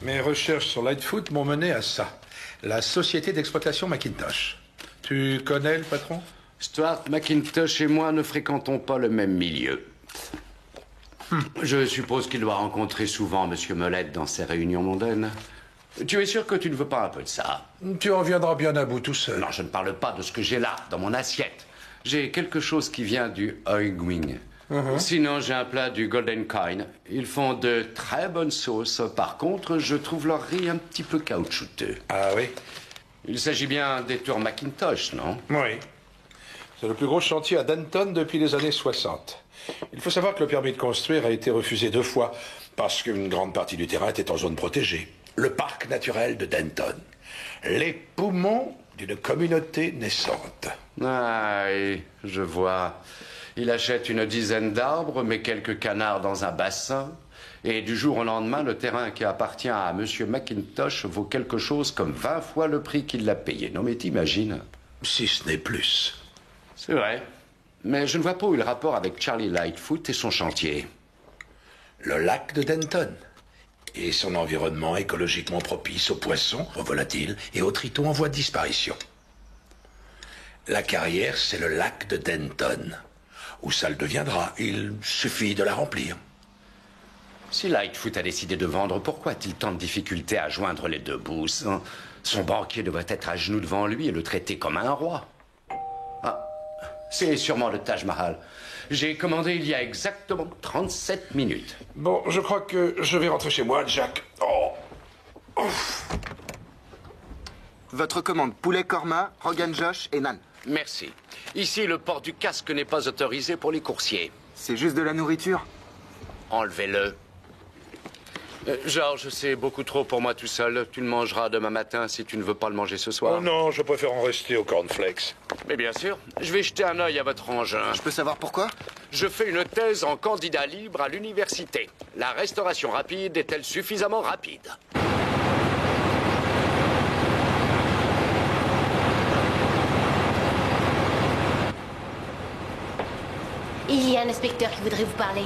Mes recherches sur Lightfoot m'ont mené à ça. La société d'exploitation Macintosh. Tu connais le patron? Stuart McIntosh et moi ne fréquentons pas le même milieu. Je suppose qu'il doit rencontrer souvent Monsieur Mollett dans ses réunions mondaines. Tu es sûr que tu ne veux pas un peu de ça? Tu en viendras bien à bout tout seul. Non, je ne parle pas de ce que j'ai là, dans mon assiette. J'ai quelque chose qui vient du Oigwing. Sinon, j'ai un plat du Golden Kine. Ils font de très bonnes sauces. Par contre, je trouve leur riz un petit peu caoutchouteux. Ah oui? Il s'agit bien des tours Macintosh, non? Oui. C'est le plus gros chantier à Denton depuis les années 60. Il faut savoir que le permis de construire a été refusé 2 fois parce qu'une grande partie du terrain était en zone protégée. Le parc naturel de Denton. Les poumons d'une communauté naissante. Ah, oui, je vois. Il achète une dizaine d'arbres, met quelques canards dans un bassin, et du jour au lendemain, le terrain qui appartient à Monsieur McIntosh vaut quelque chose comme 20 fois le prix qu'il l'a payé. Non mais t'imagines? Si ce n'est plus. C'est vrai. Mais je ne vois pas où est le rapport avec Charlie Lightfoot et son chantier. Le lac de Denton et son environnement écologiquement propice aux poissons, aux volatiles et aux tritons en voie de disparition. La carrière, c'est le lac de Denton. Où ça le deviendra, il suffit de la remplir. Si Lightfoot a décidé de vendre, pourquoi a-t-il tant de difficultés à joindre les deux bouts? Son banquier devrait être à genoux devant lui et le traiter comme un roi. Ah, c'est sûrement le Taj Mahal. J'ai commandé il y a exactement 37 minutes. Bon, je crois que je vais rentrer chez moi, Jack. Oh. Votre commande, poulet korma, Rogan Josh et nan. Merci. Ici, le port du casque n'est pas autorisé pour les coursiers. C'est juste de la nourriture? Enlevez-le. Georges, c'est beaucoup trop pour moi tout seul. Tu le mangeras demain matin si tu ne veux pas le manger ce soir. Oh non, je préfère en rester au cornflakes. Mais bien sûr, je vais jeter un œil à votre engin. Je peux savoir pourquoi? Je fais une thèse en candidat libre à l'université. La restauration rapide est-elle suffisamment rapide? Il y a un inspecteur qui voudrait vous parler.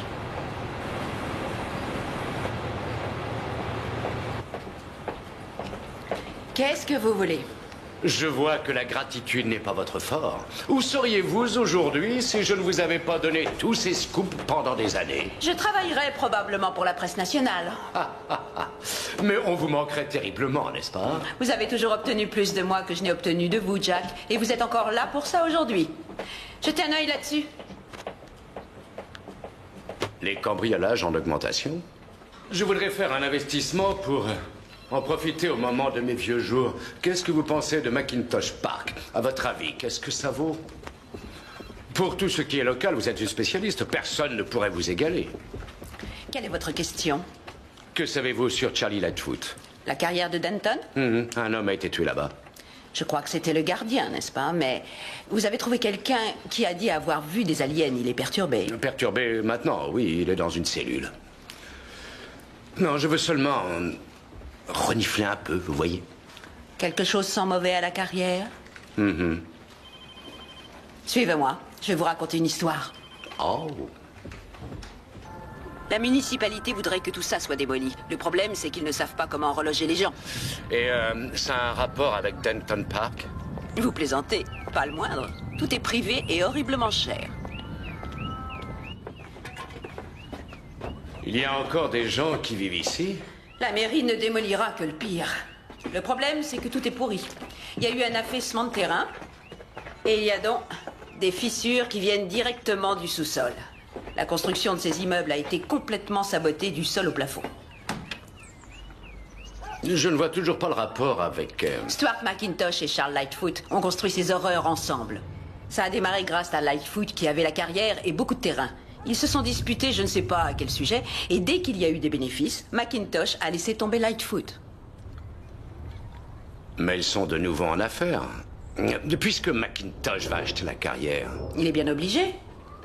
Qu'est-ce que vous voulez? Je vois que la gratitude n'est pas votre fort. Où seriez-vous aujourd'hui si je ne vous avais pas donné tous ces scoops pendant des années? Je travaillerais probablement pour la presse nationale. Mais on vous manquerait terriblement, n'est-ce pas? Vous avez toujours obtenu plus de moi que je n'ai obtenu de vous, Jack. Et vous êtes encore là pour ça aujourd'hui. Jetez un œil là-dessus. Les cambriolages en augmentation? Je voudrais faire un investissement pour en profiter au moment de mes vieux jours. Qu'est-ce que vous pensez de Macintosh Park? À votre avis, qu'est-ce que ça vaut? Pour tout ce qui est local, vous êtes une spécialiste. Personne ne pourrait vous égaler. Quelle est votre question? Que savez-vous sur Charlie Lightfoot? La carrière de Denton? Un homme a été tué là-bas. Je crois que c'était le gardien, n'est-ce pas? Mais vous avez trouvé quelqu'un qui a dit avoir vu des aliens. Il est perturbé. Perturbé maintenant, oui, il est dans une cellule. Non, je veux seulement renifler un peu, vous voyez. Quelque chose sans mauvais à la carrière? Mm-hmm. Suivez-moi, je vais vous raconter une histoire. Oh. La municipalité voudrait que tout ça soit démoli. Le problème, c'est qu'ils ne savent pas comment reloger les gens. Et ça a un rapport avec Denton Park? Vous plaisantez, pas le moindre. Tout est privé et horriblement cher. Il y a encore des gens qui vivent ici? La mairie ne démolira que le pire. Le problème, c'est que tout est pourri. Il y a eu un affaissement de terrain, et il y a donc des fissures qui viennent directement du sous-sol. La construction de ces immeubles a été complètement sabotée du sol au plafond. Je ne vois toujours pas le rapport avec... Stuart McIntosh et Charles Lightfoot ont construit ces horreurs ensemble. Ça a démarré grâce à Lightfoot qui avait la carrière et beaucoup de terrain. Ils se sont disputés je ne sais pas à quel sujet, et dès qu'il y a eu des bénéfices, McIntosh a laissé tomber Lightfoot. Mais ils sont de nouveau en affaires. Puisque McIntosh va acheter la carrière... Il est bien obligé.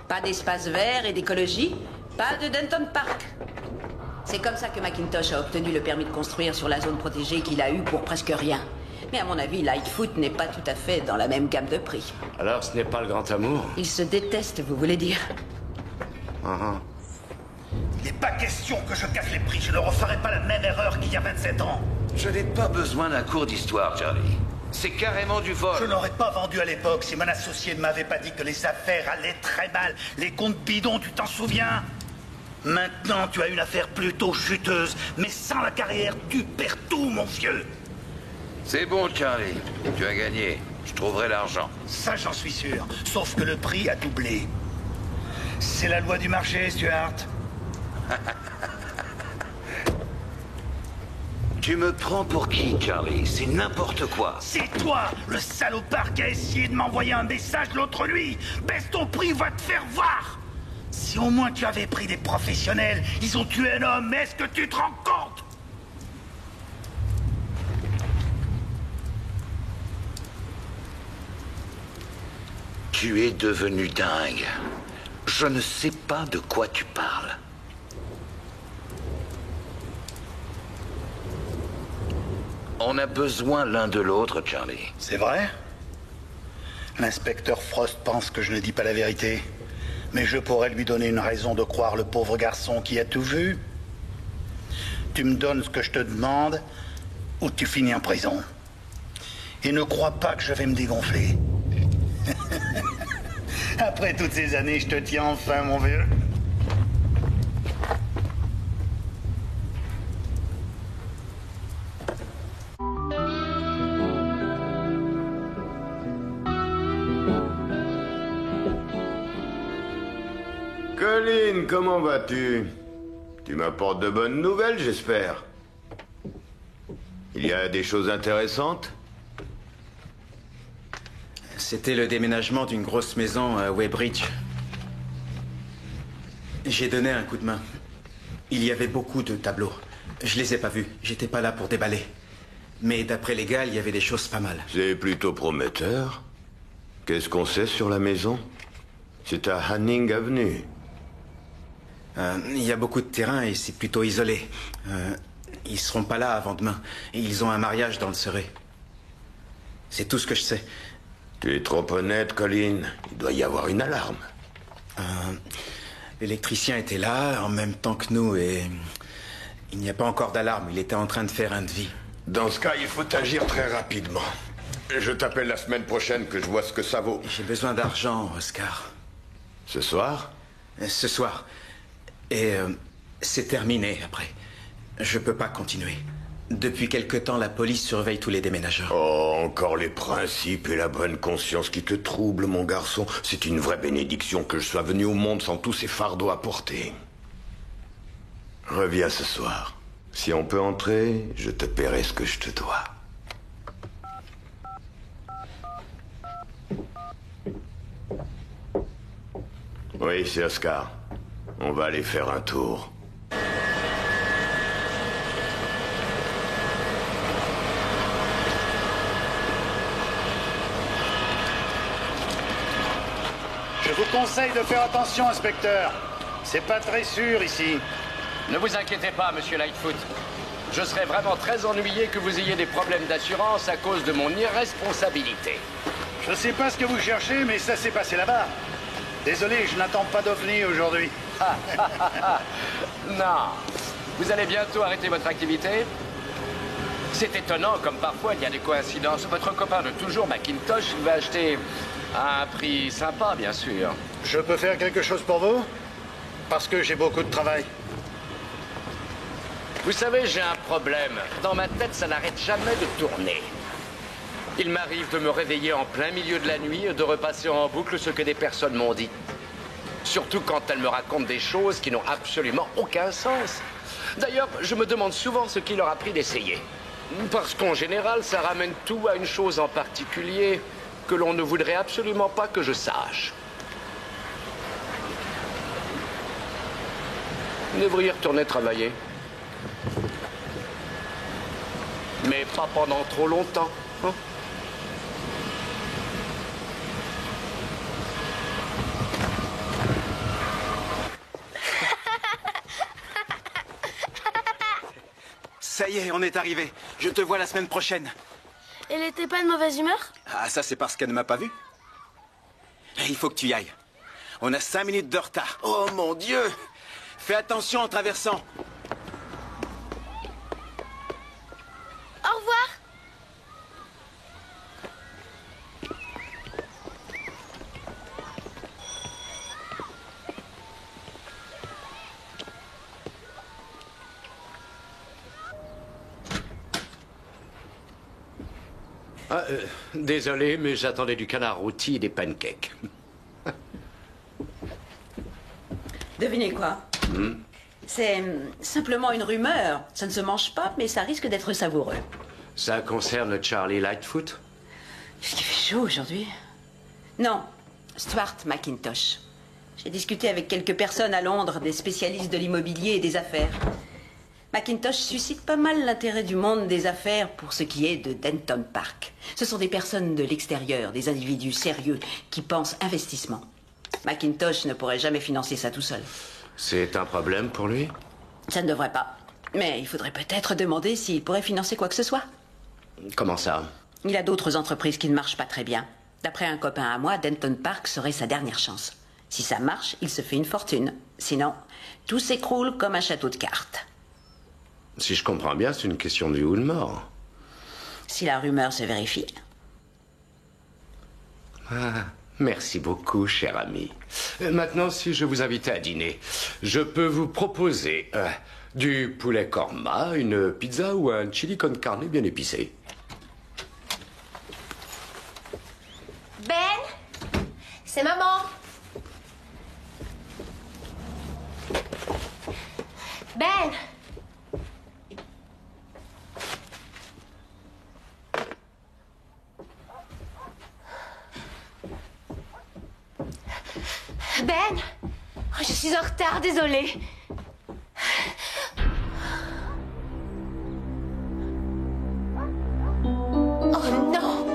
Pas d'espace vert et d'écologie, pas de Denton Park. C'est comme ça que McIntosh a obtenu le permis de construire sur la zone protégée qu'il a eu pour presque rien. Mais à mon avis, Lightfoot n'est pas tout à fait dans la même gamme de prix. Alors ce n'est pas le grand amour? Ils se détestent, vous voulez dire? Il n'est pas question que je casse les prix. Je ne referai pas la même erreur qu'il y a 27 ans. Je n'ai pas besoin d'un cours d'histoire, Charlie. C'est carrément du vol. Je n'aurais pas vendu à l'époque si mon associé ne m'avait pas dit que les affaires allaient très mal. Les comptes bidons, tu t'en souviens? Maintenant, tu as une affaire plutôt chuteuse. Mais sans la carrière, tu perds tout, mon vieux. C'est bon, Charlie. Tu as gagné. Je trouverai l'argent. Ça, j'en suis sûr. Sauf que le prix a doublé. C'est la loi du marché, Stuart. Tu me prends pour qui, Charlie? C'est n'importe quoi. C'est toi, le salopard qui a essayé de m'envoyer un message l'autre nuit. Baisse ton prix, va te faire voir. Si au moins tu avais pris des professionnels, ils ont tué un homme, mais est-ce que tu te rends compte? Tu es devenu dingue. Je ne sais pas de quoi tu parles. On a besoin l'un de l'autre, Charlie. C'est vrai? L'inspecteur Frost pense que je ne dis pas la vérité. Mais je pourrais lui donner une raison de croire le pauvre garçon qui a tout vu. Tu me donnes ce que je te demande, ou tu finis en prison. Et ne crois pas que je vais me dégonfler. Après toutes ces années, je te tiens enfin, mon vieux. Colin, comment vas-tu? Tu m'apportes de bonnes nouvelles, j'espère. Il y a des choses intéressantes? C'était le déménagement d'une grosse maison à Weybridge. J'ai donné un coup de main. Il y avait beaucoup de tableaux. Je les ai pas vus. J'étais pas là pour déballer. Mais d'après les gars, il y avait des choses pas mal. C'est plutôt prometteur. Qu'est-ce qu'on sait sur la maison? C'est à Hanning Avenue. Il y a beaucoup de terrain et c'est plutôt isolé. Ils seront pas là avant demain. Et ils ont un mariage dans le Surrey. C'est tout ce que je sais. Tu es trop honnête, Colin. Il doit y avoir une alarme. L'électricien était là en même temps que nous et... il n'y a pas encore d'alarme. Il était en train de faire un devis. Dans ce cas, il faut agir très rapidement. Je t'appelle la semaine prochaine que je vois ce que ça vaut. J'ai besoin d'argent, Oscar. Ce soir? Ce soir. Et c'est terminé après. Je peux pas continuer. Depuis quelque temps, la police surveille tous les déménageurs. Oh, encore les principes et la bonne conscience qui te troublent, mon garçon. C'est une vraie bénédiction que je sois venu au monde sans tous ces fardeaux à porter. Reviens ce soir. Si on peut entrer, je te paierai ce que je te dois. Oui, c'est Oscar. On va aller faire un tour. vous conseille de faire attention, inspecteur. C'est pas très sûr ici. Ne vous inquiétez pas, monsieur Lightfoot. Je serais vraiment très ennuyé que vous ayez des problèmes d'assurance à cause de mon irresponsabilité. Je sais pas ce que vous cherchez, mais ça s'est passé là-bas. Désolé, je n'attends pas d'OVNI aujourd'hui. Non. Vous allez bientôt arrêter votre activité? C'est étonnant, comme parfois il y a des coïncidences. Votre copain de toujours, Macintosh, il va acheter à un prix sympa, bien sûr. Je peux faire quelque chose pour vous? Parce que j'ai beaucoup de travail. Vous savez, j'ai un problème. Dans ma tête, ça n'arrête jamais de tourner. Il m'arrive de me réveiller en plein milieu de la nuit et de repasser en boucle ce que des personnes m'ont dit. Surtout quand elles me racontent des choses qui n'ont absolument aucun sens. D'ailleurs, je me demande souvent ce qui leur a pris d'essayer. Parce qu'en général, ça ramène tout à une chose en particulier que l'on ne voudrait absolument pas que je sache. Vous devriez retourner travailler. Mais pas pendant trop longtemps, hein? Ça y est, on est arrivé. Je te vois la semaine prochaine. Elle était pas de mauvaise humeur? Ah, ça c'est parce qu'elle ne m'a pas vu. Il faut que tu y ailles. On a 5 minutes de retard. Oh mon Dieu! Fais attention en traversant. Au revoir. Désolé, mais j'attendais du canard rôti et des pancakes. Devinez quoi? C'est simplement une rumeur. Ça ne se mange pas, mais ça risque d'être savoureux. Ça concerne Charlie Lightfoot? Est-ce qu'il fait chaud aujourd'hui? Non, Stuart Macintosh. J'ai discuté avec quelques personnes à Londres, des spécialistes de l'immobilier et des affaires. Macintosh suscite pas mal l'intérêt du monde des affaires pour ce qui est de Denton Park. Ce sont des personnes de l'extérieur, des individus sérieux qui pensent investissement. Macintosh ne pourrait jamais financer ça tout seul. C'est un problème pour lui? Ça ne devrait pas. Mais il faudrait peut-être demander s'il pourrait financer quoi que ce soit. Comment ça? Il a d'autres entreprises qui ne marchent pas très bien. D'après un copain à moi, Denton Park serait sa dernière chance. Si ça marche, il se fait une fortune. Sinon, tout s'écroule comme un château de cartes. Si je comprends bien, c'est une question de vie ou de mort. Si la rumeur se vérifie. Ah, merci beaucoup, cher ami. Maintenant, si je vous invitais à dîner, je peux vous proposer du poulet korma, une pizza ou un chili con carne bien épicé. Ben, c'est maman. Ben. Ben, je suis en retard, désolée. Oh non!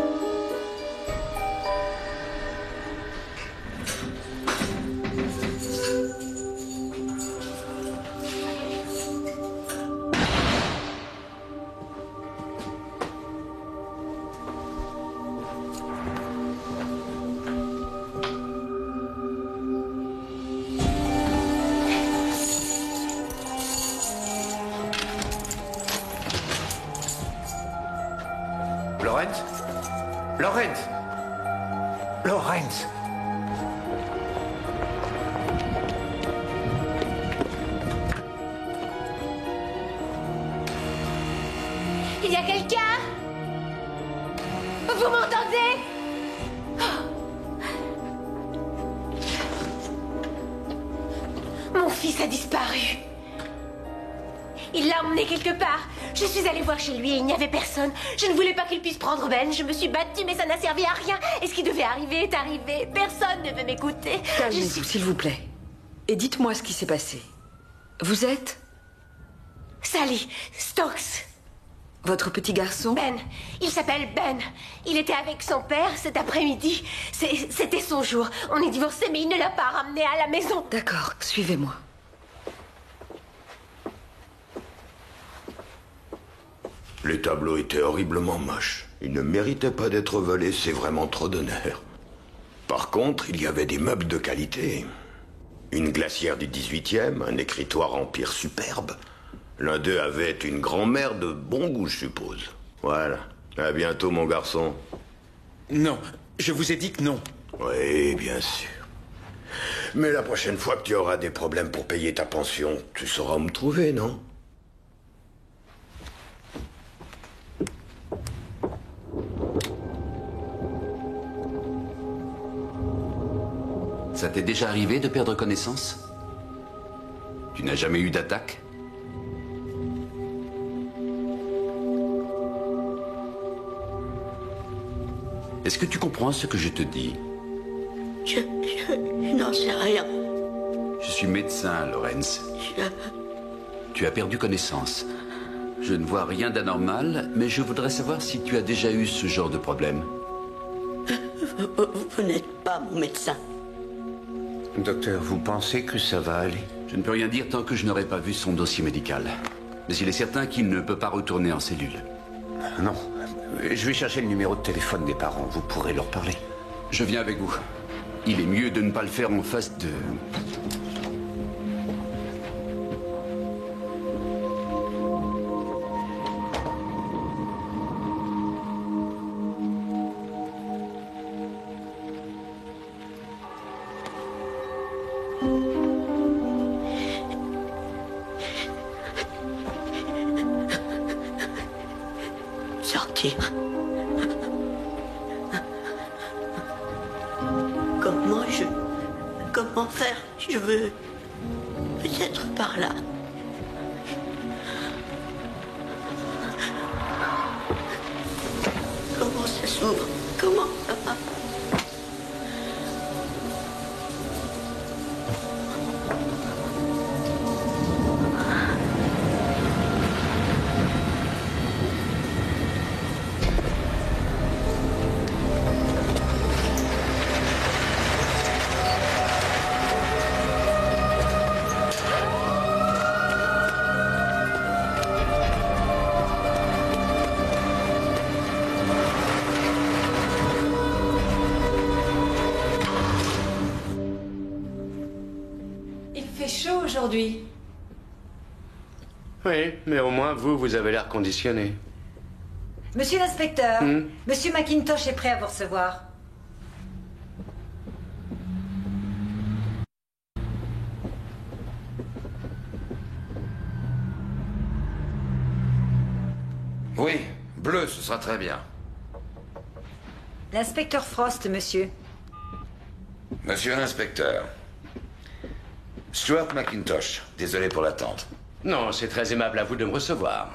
Lawrence? Lawrence? Lawrence? Il y a quelqu'un? Vous m'entendez? Mon fils a disparu. Il l'a emmené quelque part. Je suis allée voir chez lui et il n'y avait personne. Je ne voulais pas qu'il puisse prendre Ben. Je me suis battue, mais ça n'a servi à rien. Et ce qui devait arriver est arrivé. Personne ne veut m'écouter. Calmez-vous, s'il vous plaît. Et dites-moi ce qui s'est passé. Vous êtes? Sally Stokes. Votre petit garçon? Ben. Il s'appelle Ben. Il était avec son père cet après-midi. C'était son jour. On est divorcés, mais il ne l'a pas ramené à la maison. D'accord, suivez-moi. Les tableaux étaient horriblement moches. Ils ne méritaient pas d'être volés, c'est vraiment trop d'honneur. Par contre, il y avait des meubles de qualité. Une glacière du 18e, un écritoire empire superbe. L'un d'eux avait une grand-mère de bon goût, je suppose. Voilà. À bientôt, mon garçon. Non, je vous ai dit que non. Oui, bien sûr. Mais la prochaine fois que tu auras des problèmes pour payer ta pension, tu sauras où me trouver, non? Ça t'est déjà arrivé de perdre connaissance? Tu n'as jamais eu d'attaque? Est-ce que tu comprends ce que je te dis? Je n'en sais rien. Je suis médecin, Lorenz. Tu as perdu connaissance. Je ne vois rien d'anormal, mais je voudrais savoir si tu as déjà eu ce genre de problème. Vous n'êtes pas mon médecin. Docteur, vous pensez que ça va aller? Je ne peux rien dire tant que je n'aurai pas vu son dossier médical. Mais il est certain qu'il ne peut pas retourner en cellule. Non. Je vais chercher le numéro de téléphone des parents. Vous pourrez leur parler. Je viens avec vous. Il est mieux de ne pas le faire en face de... Sortir. Comment faire? Je veux... peut-être par là. Comment ça s'ouvre? Comment ça va? Aujourd'hui. Oui, mais au moins, vous avez l'air conditionné. Monsieur l'inspecteur, Monsieur McIntosh est prêt à vous recevoir. Oui, bleu, ce sera très bien. L'inspecteur Frost, monsieur. Monsieur l'inspecteur. Stuart McIntosh, désolé pour l'attente. Non, c'est très aimable à vous de me recevoir.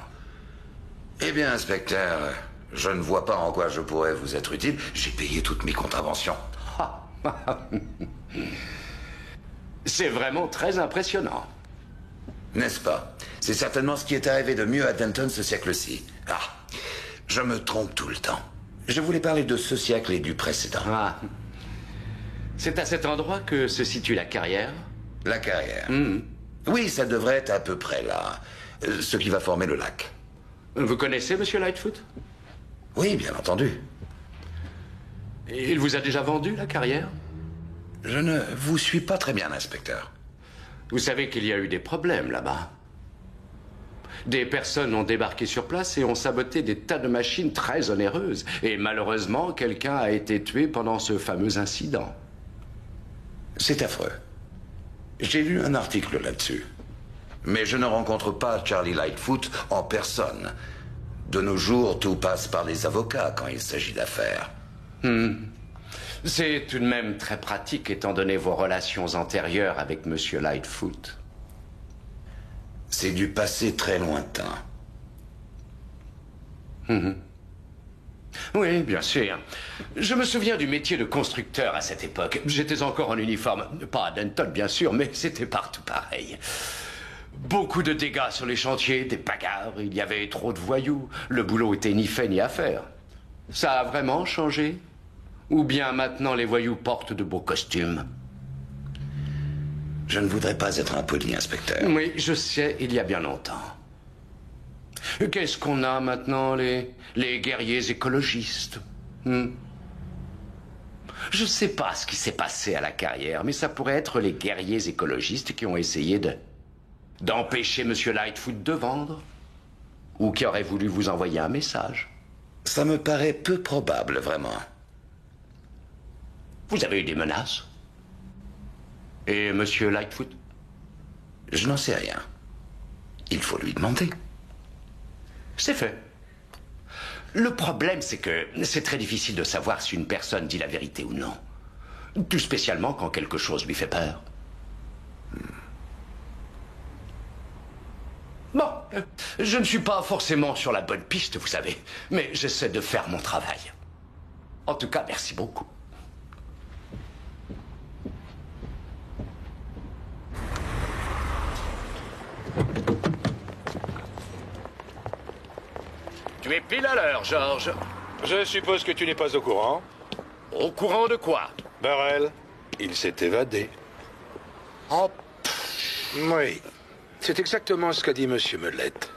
Eh bien, inspecteur, je ne vois pas en quoi je pourrais vous être utile. J'ai payé toutes mes contraventions. C'est vraiment très impressionnant. N'est-ce pas? C'est certainement ce qui est arrivé de mieux à Denton ce siècle-ci. Ah, je me trompe tout le temps. Je voulais parler de ce siècle et du précédent. Ah. C'est à cet endroit que se situe la carrière? La carrière. Oui, ça devrait être à peu près là. Ce qui va former le lac. Vous connaissez Monsieur Lightfoot? Oui, bien entendu. Il vous a déjà vendu la carrière? Je ne vous suis pas très bien, inspecteur. Vous savez qu'il y a eu des problèmes là-bas. Des personnes ont débarqué sur place et ont saboté des tas de machines très onéreuses. Et malheureusement, quelqu'un a été tué pendant ce fameux incident. C'est affreux. J'ai lu un article là-dessus. Mais je ne rencontre pas Charlie Lightfoot en personne. De nos jours, tout passe par les avocats quand il s'agit d'affaires. C'est tout de même très pratique étant donné vos relations antérieures avec Monsieur Lightfoot. C'est du passé très lointain. Oui, bien sûr. Je me souviens du métier de constructeur à cette époque. J'étais encore en uniforme. Pas à Denton, bien sûr, mais c'était partout pareil. Beaucoup de dégâts sur les chantiers, des bagarres, il y avait trop de voyous. Le boulot était ni fait ni à faire. Ça a vraiment changé? Ou bien maintenant les voyous portent de beaux costumes? Je ne voudrais pas être impoli, inspecteur. Oui, je sais, il y a bien longtemps. Qu'est-ce qu'on a maintenant, les guerriers écologistes? Je ne sais pas ce qui s'est passé à la carrière, mais ça pourrait être les guerriers écologistes qui ont essayé d'empêcher M. Lightfoot de vendre. Ou qui auraient voulu vous envoyer un message. Ça me paraît peu probable, vraiment. Vous avez eu des menaces? Et M. Lightfoot? Je n'en sais rien. Il faut lui demander. C'est fait. Le problème, c'est que c'est très difficile de savoir si une personne dit la vérité ou non. Tout spécialement quand quelque chose lui fait peur. Bon, je ne suis pas forcément sur la bonne piste, vous savez, mais j'essaie de faire mon travail. En tout cas, merci beaucoup. Tu es pile à l'heure, George. Je suppose que tu n'es pas au courant. Au courant de quoi? Burrell, il s'est évadé. Oh. Oui, c'est exactement ce qu'a dit Monsieur Mellette.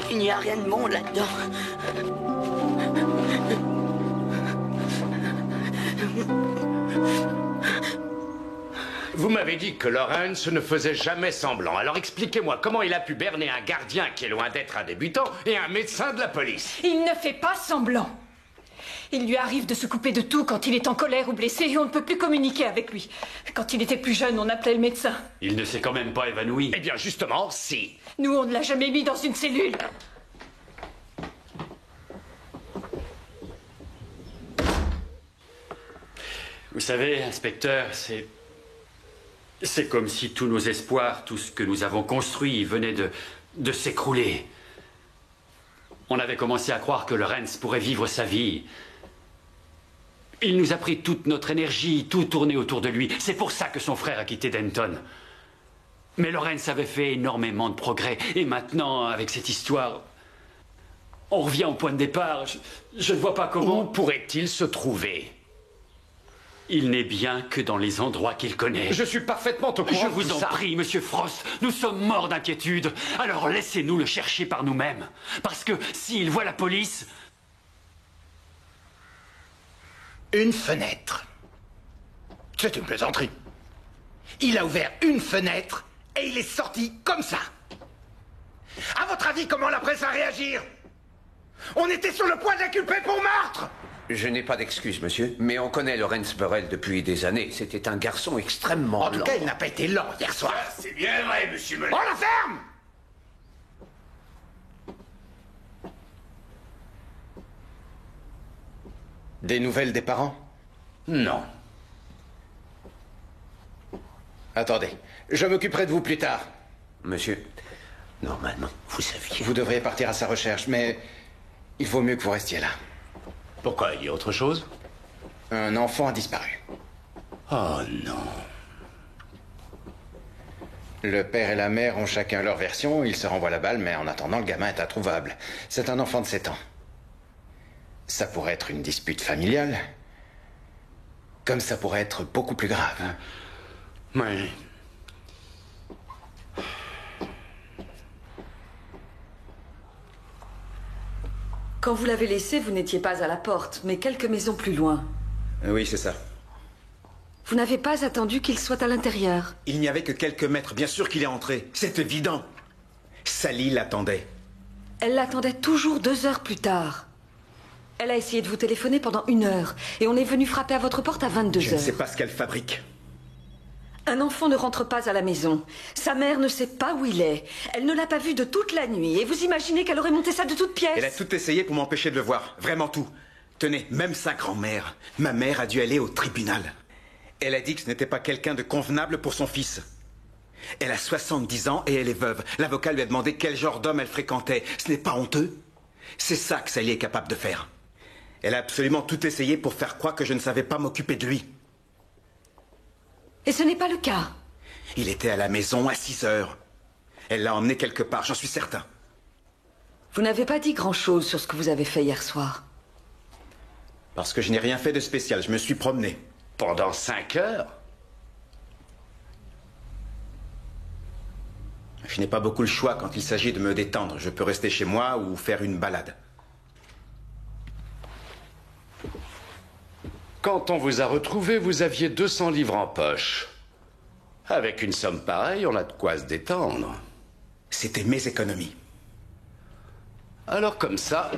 Il n'y a rien de bon là-dedans. Vous m'avez dit que Lawrence ne faisait jamais semblant. Alors expliquez-moi comment il a pu berner un gardien qui est loin d'être un débutant et un médecin de la police. Il ne fait pas semblant. Il lui arrive de se couper de tout quand il est en colère ou blessé et on ne peut plus communiquer avec lui. Quand il était plus jeune, on appelait le médecin. Il ne s'est quand même pas évanoui. Eh bien justement, si. Nous, on ne l'a jamais mis dans une cellule. Vous savez, inspecteur, c'est comme si tous nos espoirs, tout ce que nous avons construit venait de s'écrouler. On avait commencé à croire que Lawrence pourrait vivre sa vie. Il nous a pris toute notre énergie, tout tourné autour de lui. C'est pour ça que son frère a quitté Denton. Mais Lawrence avait fait énormément de progrès. Et maintenant, avec cette histoire, on revient au point de départ. Je ne vois pas comment... Où pourrait-il se trouver? Il n'est bien que dans les endroits qu'il connaît. Je suis parfaitement au courant. Je vous en prie, monsieur Frost, nous sommes morts d'inquiétude. Alors laissez-nous le chercher par nous-mêmes. Parce que s'il voit la police... Une fenêtre. C'est une plaisanterie. Il a ouvert une fenêtre et il est sorti comme ça. À votre avis, comment la presse va réagir? On était sur le point d'inculper pour meurtre. Je n'ai pas d'excuse, monsieur, mais on connaît Lawrence Burrell depuis des années. C'était un garçon extrêmement lent. En tout cas, il n'a pas été lent hier soir. C'est bien vrai, monsieur Mellette. On la ferme! Des nouvelles des parents? Non. Attendez, je m'occuperai de vous plus tard. Monsieur, normalement, vous saviez. Vous devriez partir à sa recherche, mais il vaut mieux que vous restiez là. Pourquoi? Il y a autre chose? Un enfant a disparu. Oh non. Le père et la mère ont chacun leur version, ils se renvoient la balle, mais en attendant, le gamin est introuvable. C'est un enfant de 7 ans. Ça pourrait être une dispute familiale, comme ça pourrait être beaucoup plus grave. Oui. Quand vous l'avez laissé, vous n'étiez pas à la porte, mais quelques maisons plus loin. Oui, c'est ça. Vous n'avez pas attendu qu'il soit à l'intérieur. Il n'y avait que quelques mètres. Bien sûr qu'il est entré. C'est évident. Sally l'attendait. Elle l'attendait toujours 2 heures plus tard. Elle a essayé de vous téléphoner pendant 1 heure, et on est venu frapper à votre porte à 22 Je heures. ne sais pas ce qu'elle fabrique. Un enfant ne rentre pas à la maison. Sa mère ne sait pas où il est. Elle ne l'a pas vu de toute la nuit. Et vous imaginez qu'elle aurait monté ça de toutes pièces? Elle a tout essayé pour m'empêcher de le voir. Vraiment tout. Tenez, même sa grand-mère. Ma mère a dû aller au tribunal. Elle a dit que ce n'était pas quelqu'un de convenable pour son fils. Elle a 70 ans et elle est veuve. L'avocat lui a demandé quel genre d'homme elle fréquentait. Ce n'est pas honteux? C'est ça que Sally est capable de faire. Elle a absolument tout essayé pour faire croire que je ne savais pas m'occuper de lui. Et ce n'est pas le cas. Il était à la maison à 6 heures. Elle l'a emmené quelque part, j'en suis certain. Vous n'avez pas dit grand-chose sur ce que vous avez fait hier soir. Parce que je n'ai rien fait de spécial, je me suis promené. Pendant 5 heures? Je n'ai pas beaucoup le choix quand il s'agit de me détendre. Je peux rester chez moi ou faire une balade. Quand on vous a retrouvé, vous aviez 200 livres en poche. Avec une somme pareille, on a de quoi se détendre. C'était mes économies. Alors comme ça,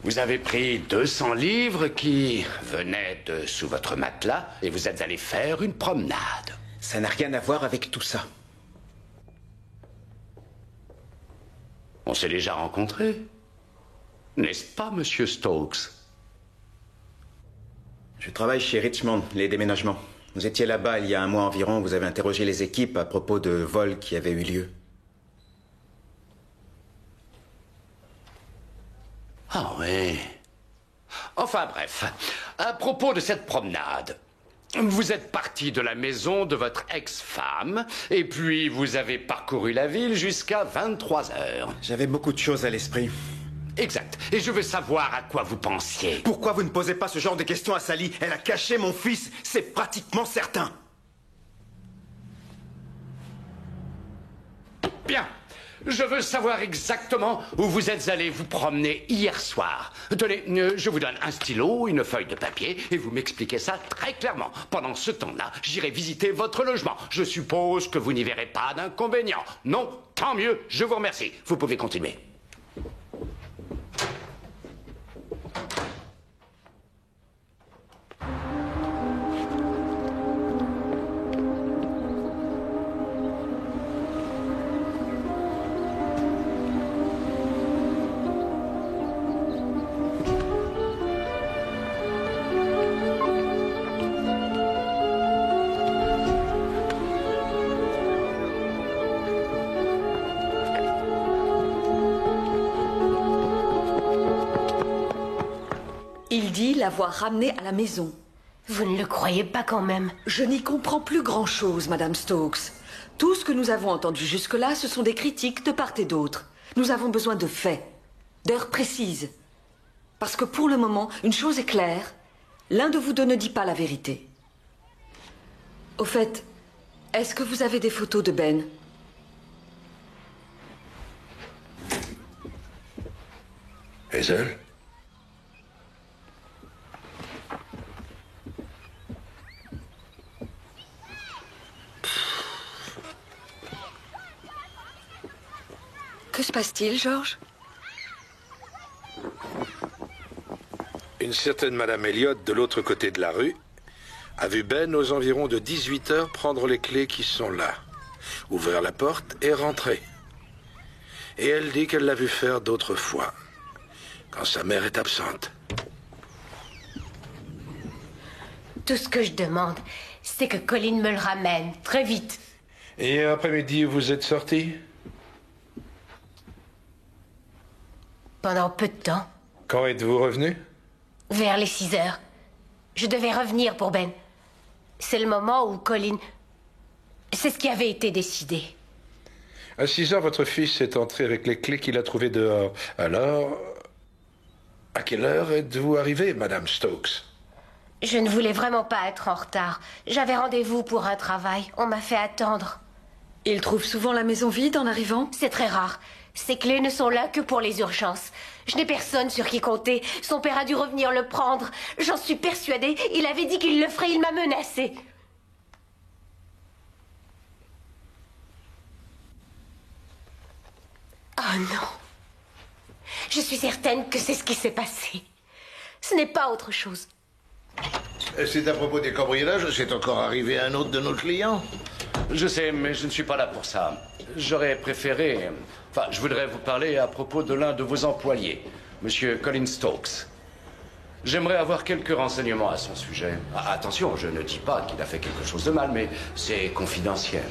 vous avez pris 200 livres qui venaient de sous votre matelas et vous êtes allé faire une promenade. Ça n'a rien à voir avec tout ça. On s'est déjà rencontrés, n'est-ce pas, monsieur Stokes? Je travaille chez Richmond, les déménagements. Vous étiez là-bas il y a un mois environ, vous avez interrogé les équipes à propos de vols qui avaient eu lieu. Ah oui. Enfin bref, à propos de cette promenade, vous êtes parti de la maison de votre ex-femme, et puis vous avez parcouru la ville jusqu'à 23 heures. J'avais beaucoup de choses à l'esprit. Exact. Et je veux savoir à quoi vous pensiez. Pourquoi vous ne posez pas ce genre de questions à Sally? Elle a caché mon fils, c'est pratiquement certain. Bien. Je veux savoir exactement où vous êtes allé vous promener hier soir. Tenez, je vous donne un stylo, une feuille de papier, et vous m'expliquez ça très clairement. Pendant ce temps-là, j'irai visiter votre logement. Je suppose que vous n'y verrez pas d'inconvénient. Non, tant mieux, je vous remercie. Vous pouvez continuer. Il dit l'avoir ramené à la maison. Vous ne le croyez pas quand même? Je n'y comprends plus grand-chose, Madame Stokes. Tout ce que nous avons entendu jusque-là, ce sont des critiques de part et d'autre. Nous avons besoin de faits, d'heures précises. Parce que pour le moment, une chose est claire, l'un de vous deux ne dit pas la vérité. Au fait, est-ce que vous avez des photos de Ben? Hazel? Que se passe-t-il, George? Une certaine Madame Elliott, de l'autre côté de la rue, a vu Ben aux environs de 18 heures prendre les clés qui sont là, ouvrir la porte et rentrer. Et elle dit qu'elle l'a vu faire d'autres fois, quand sa mère est absente. Tout ce que je demande, c'est que Colin me le ramène, très vite. Et après-midi, vous êtes sortis? Pendant peu de temps. Quand êtes-vous revenu? Vers les 6 heures. Je devais revenir pour Ben. C'est le moment où Colin... C'est ce qui avait été décidé. À 6 heures, votre fils est entré avec les clés qu'il a trouvées dehors. Alors, à quelle heure êtes-vous arrivé, Madame Stokes? Je ne voulais vraiment pas être en retard. J'avais rendez-vous pour un travail. On m'a fait attendre. Il trouve souvent la maison vide en arrivant? C'est très rare. Ces clés ne sont là que pour les urgences. Je n'ai personne sur qui compter. Son père a dû revenir le prendre. J'en suis persuadée. Il avait dit qu'il le ferait. Il m'a menacée. Oh non. Je suis certaine que c'est ce qui s'est passé. Ce n'est pas autre chose. C'est à propos des cambriolages, c'est encore arrivé à un autre de nos clients. Je sais, mais je ne suis pas là pour ça. J'aurais préféré... Enfin, je voudrais vous parler à propos de l'un de vos employés, Monsieur Colin Stokes. J'aimerais avoir quelques renseignements à son sujet. Ah, attention, je ne dis pas qu'il a fait quelque chose de mal, mais c'est confidentiel.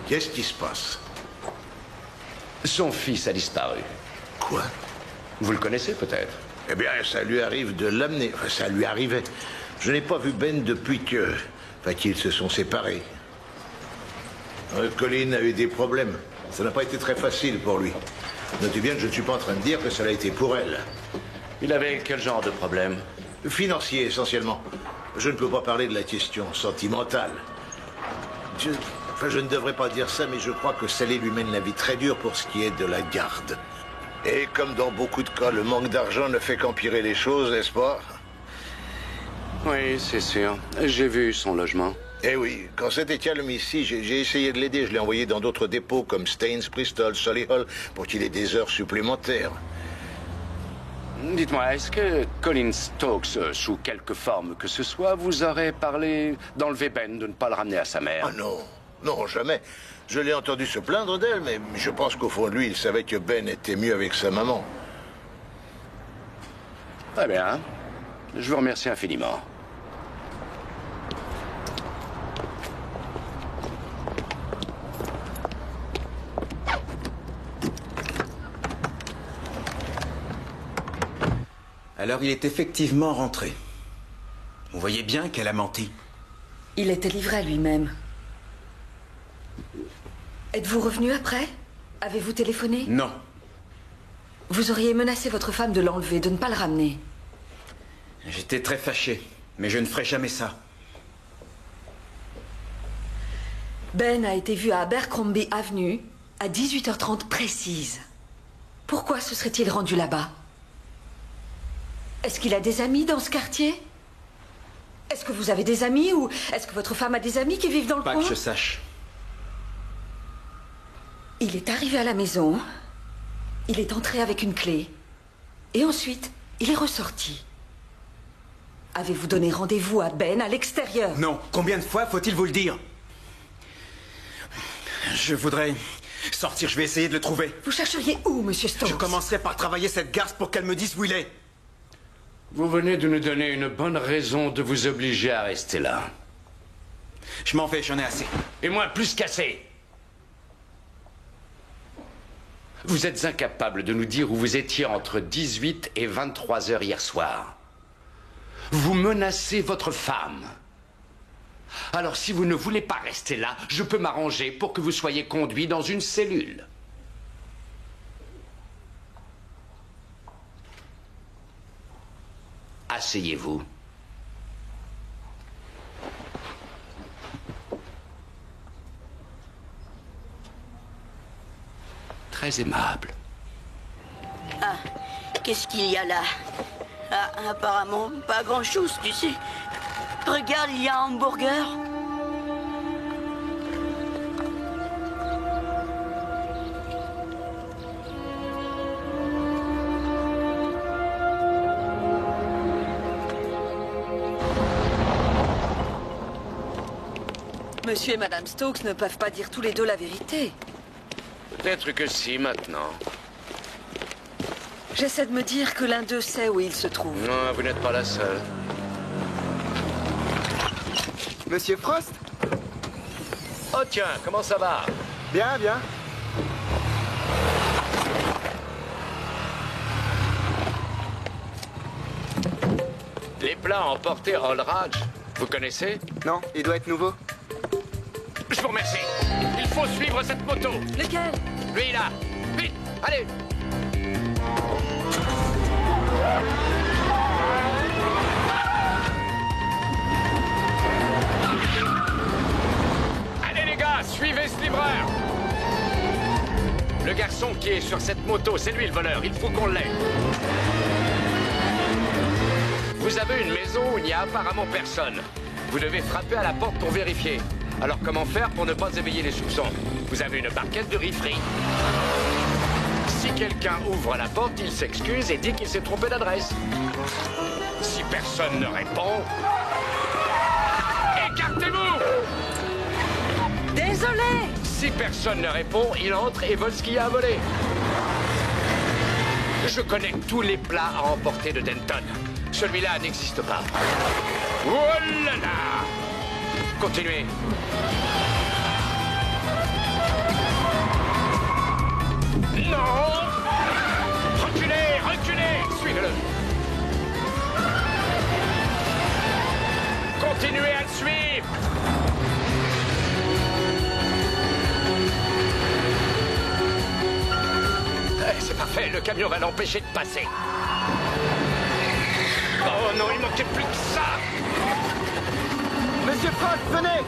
Qu'est-ce qui se passe? Son fils a disparu. Quoi? Vous le connaissez peut-être? Eh bien, ça lui arrive de l'amener. Enfin, ça lui arrivait. Je n'ai pas vu Ben depuis que... Enfin, qu'ils se sont séparés. Colin a eu des problèmes. Ça n'a pas été très facile pour lui. Notez bien que je ne suis pas en train de dire que ça l'a été pour elle. Il avait quel genre de problème? Financier, essentiellement. Je ne peux pas parler de la question sentimentale. Je ne devrais pas dire ça, mais je crois que Sally lui mène la vie très dure pour ce qui est de la garde. Et comme dans beaucoup de cas, le manque d'argent ne fait qu'empirer les choses, n'est-ce pas? Oui, c'est sûr. J'ai vu son logement. Eh oui, quand c'était calme ici, j'ai essayé de l'aider. Je l'ai envoyé dans d'autres dépôts comme Staines, Bristol, Solihull, pour qu'il ait des heures supplémentaires. Dites-moi, est-ce que Colin Stokes, sous quelque forme que ce soit, vous aurait parlé d'enlever Ben, de ne pas le ramener à sa mère? Ah non, non, jamais. Je l'ai entendu se plaindre d'elle, mais je pense qu'au fond de lui, il savait que Ben était mieux avec sa maman. Très bien. Je vous remercie infiniment. Alors il est effectivement rentré. Vous voyez bien qu'elle a menti. Il était livré à lui-même. Êtes-vous revenu après? Avez-vous téléphoné? Non. Vous auriez menacé votre femme de l'enlever, de ne pas le ramener. J'étais très fâché, mais je ne ferai jamais ça. Ben a été vu à Abercrombie Avenue à 18h30 précise. Pourquoi se serait-il rendu là-bas? Est-ce qu'il a des amis dans ce quartier? Est-ce que vous avez des amis ou est-ce que votre femme a des amis qui vivent dans le coin? Pas que je sache. Il est arrivé à la maison, il est entré avec une clé, et ensuite, il est ressorti. Avez-vous donné rendez-vous à Ben à l'extérieur? Non. Combien de fois faut-il vous le dire? Je voudrais sortir, je vais essayer de le trouver. Vous chercheriez où, monsieur Stokes? Je commencerai par travailler cette garce pour qu'elle me dise où il est. Vous venez de nous donner une bonne raison de vous obliger à rester là. Je m'en vais, j'en ai assez. Et moi, plus qu'assez. Vous êtes incapable de nous dire où vous étiez entre 18 et 23 heures hier soir. Vous menacez votre femme. Alors si vous ne voulez pas rester là, je peux m'arranger pour que vous soyez conduit dans une cellule. Asseyez-vous. Très aimable. Ah, qu'est-ce qu'il y a là? Ah, apparemment, pas grand-chose, tu sais. Regarde, il y a un hamburger. Monsieur et Madame Stokes ne peuvent pas dire tous les deux la vérité. Peut-être que si, maintenant. J'essaie de me dire que l'un d'eux sait où il se trouve. Non, vous n'êtes pas la seule. Monsieur Frost? Oh tiens, comment ça va? Bien, bien. Les plats emportés Allraj, vous connaissez? Non, il doit être nouveau. Je vous remercie. Il faut suivre cette moto. Lequel? Lui là. Vite, allez. Allez les gars, suivez ce livreur. Le garçon qui est sur cette moto, c'est lui le voleur. Il faut qu'on l'ait. Vous avez une maison où il n'y a apparemment personne. Vous devez frapper à la porte pour vérifier. Alors comment faire pour ne pas éveiller les soupçons? Vous avez une barquette de riz frit. Si quelqu'un ouvre la porte, il s'excuse et dit qu'il s'est trompé d'adresse. Si personne ne répond... Écartez-vous! Désolé! Si personne ne répond, il entre et vole ce qu'il y a à voler. Je connais tous les plats à emporter de Denton. Celui-là n'existe pas. Oh là là! Continuez. Non! Reculez! Reculez! Suivez-le! Continuez à le suivre! C'est parfait, le camion va l'empêcher de passer. Oh non, il manquait plus que ça! Monsieur Frost, venez!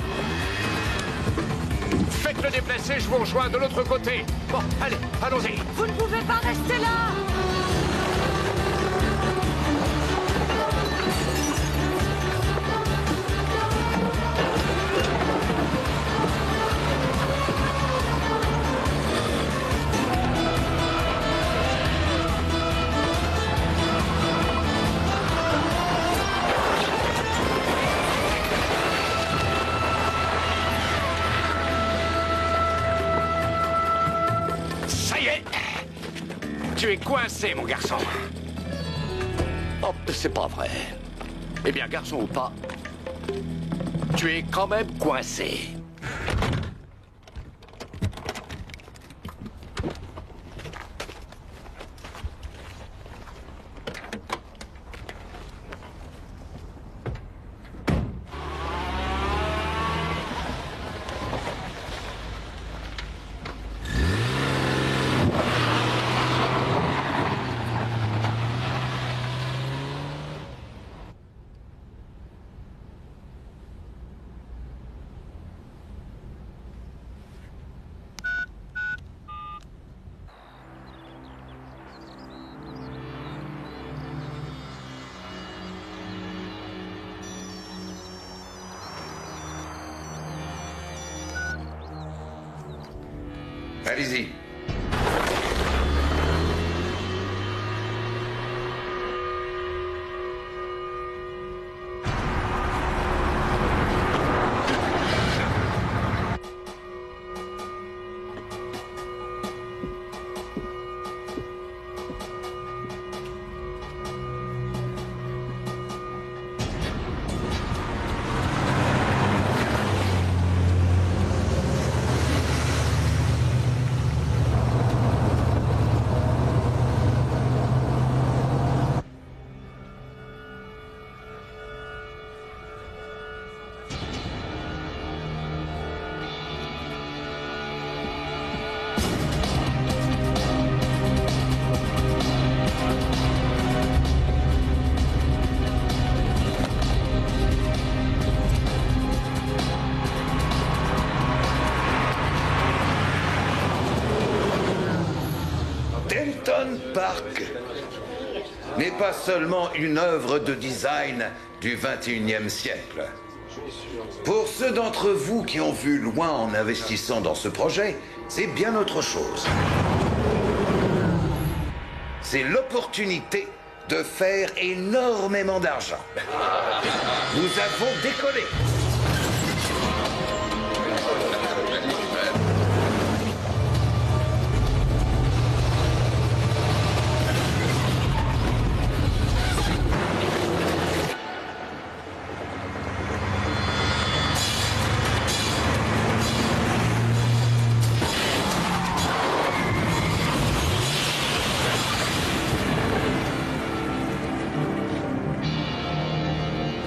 Faites-le déplacer, je vous rejoins de l'autre côté. Bon, allez, allons-y. Vous ne pouvez pas rester là! Tu es coincé, mon garçon. Oh, c'est pas vrai. Eh bien, garçon ou pas, tu es quand même coincé. Allez-y. Denton Park n'est pas seulement une œuvre de design du XXIe siècle. Pour ceux d'entre vous qui ont vu loin en investissant dans ce projet, c'est bien autre chose. C'est l'opportunité de faire énormément d'argent. Nous avons décollé.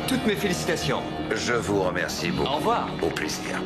Toutes mes félicitations. Je vous remercie beaucoup. Au revoir. Au plaisir.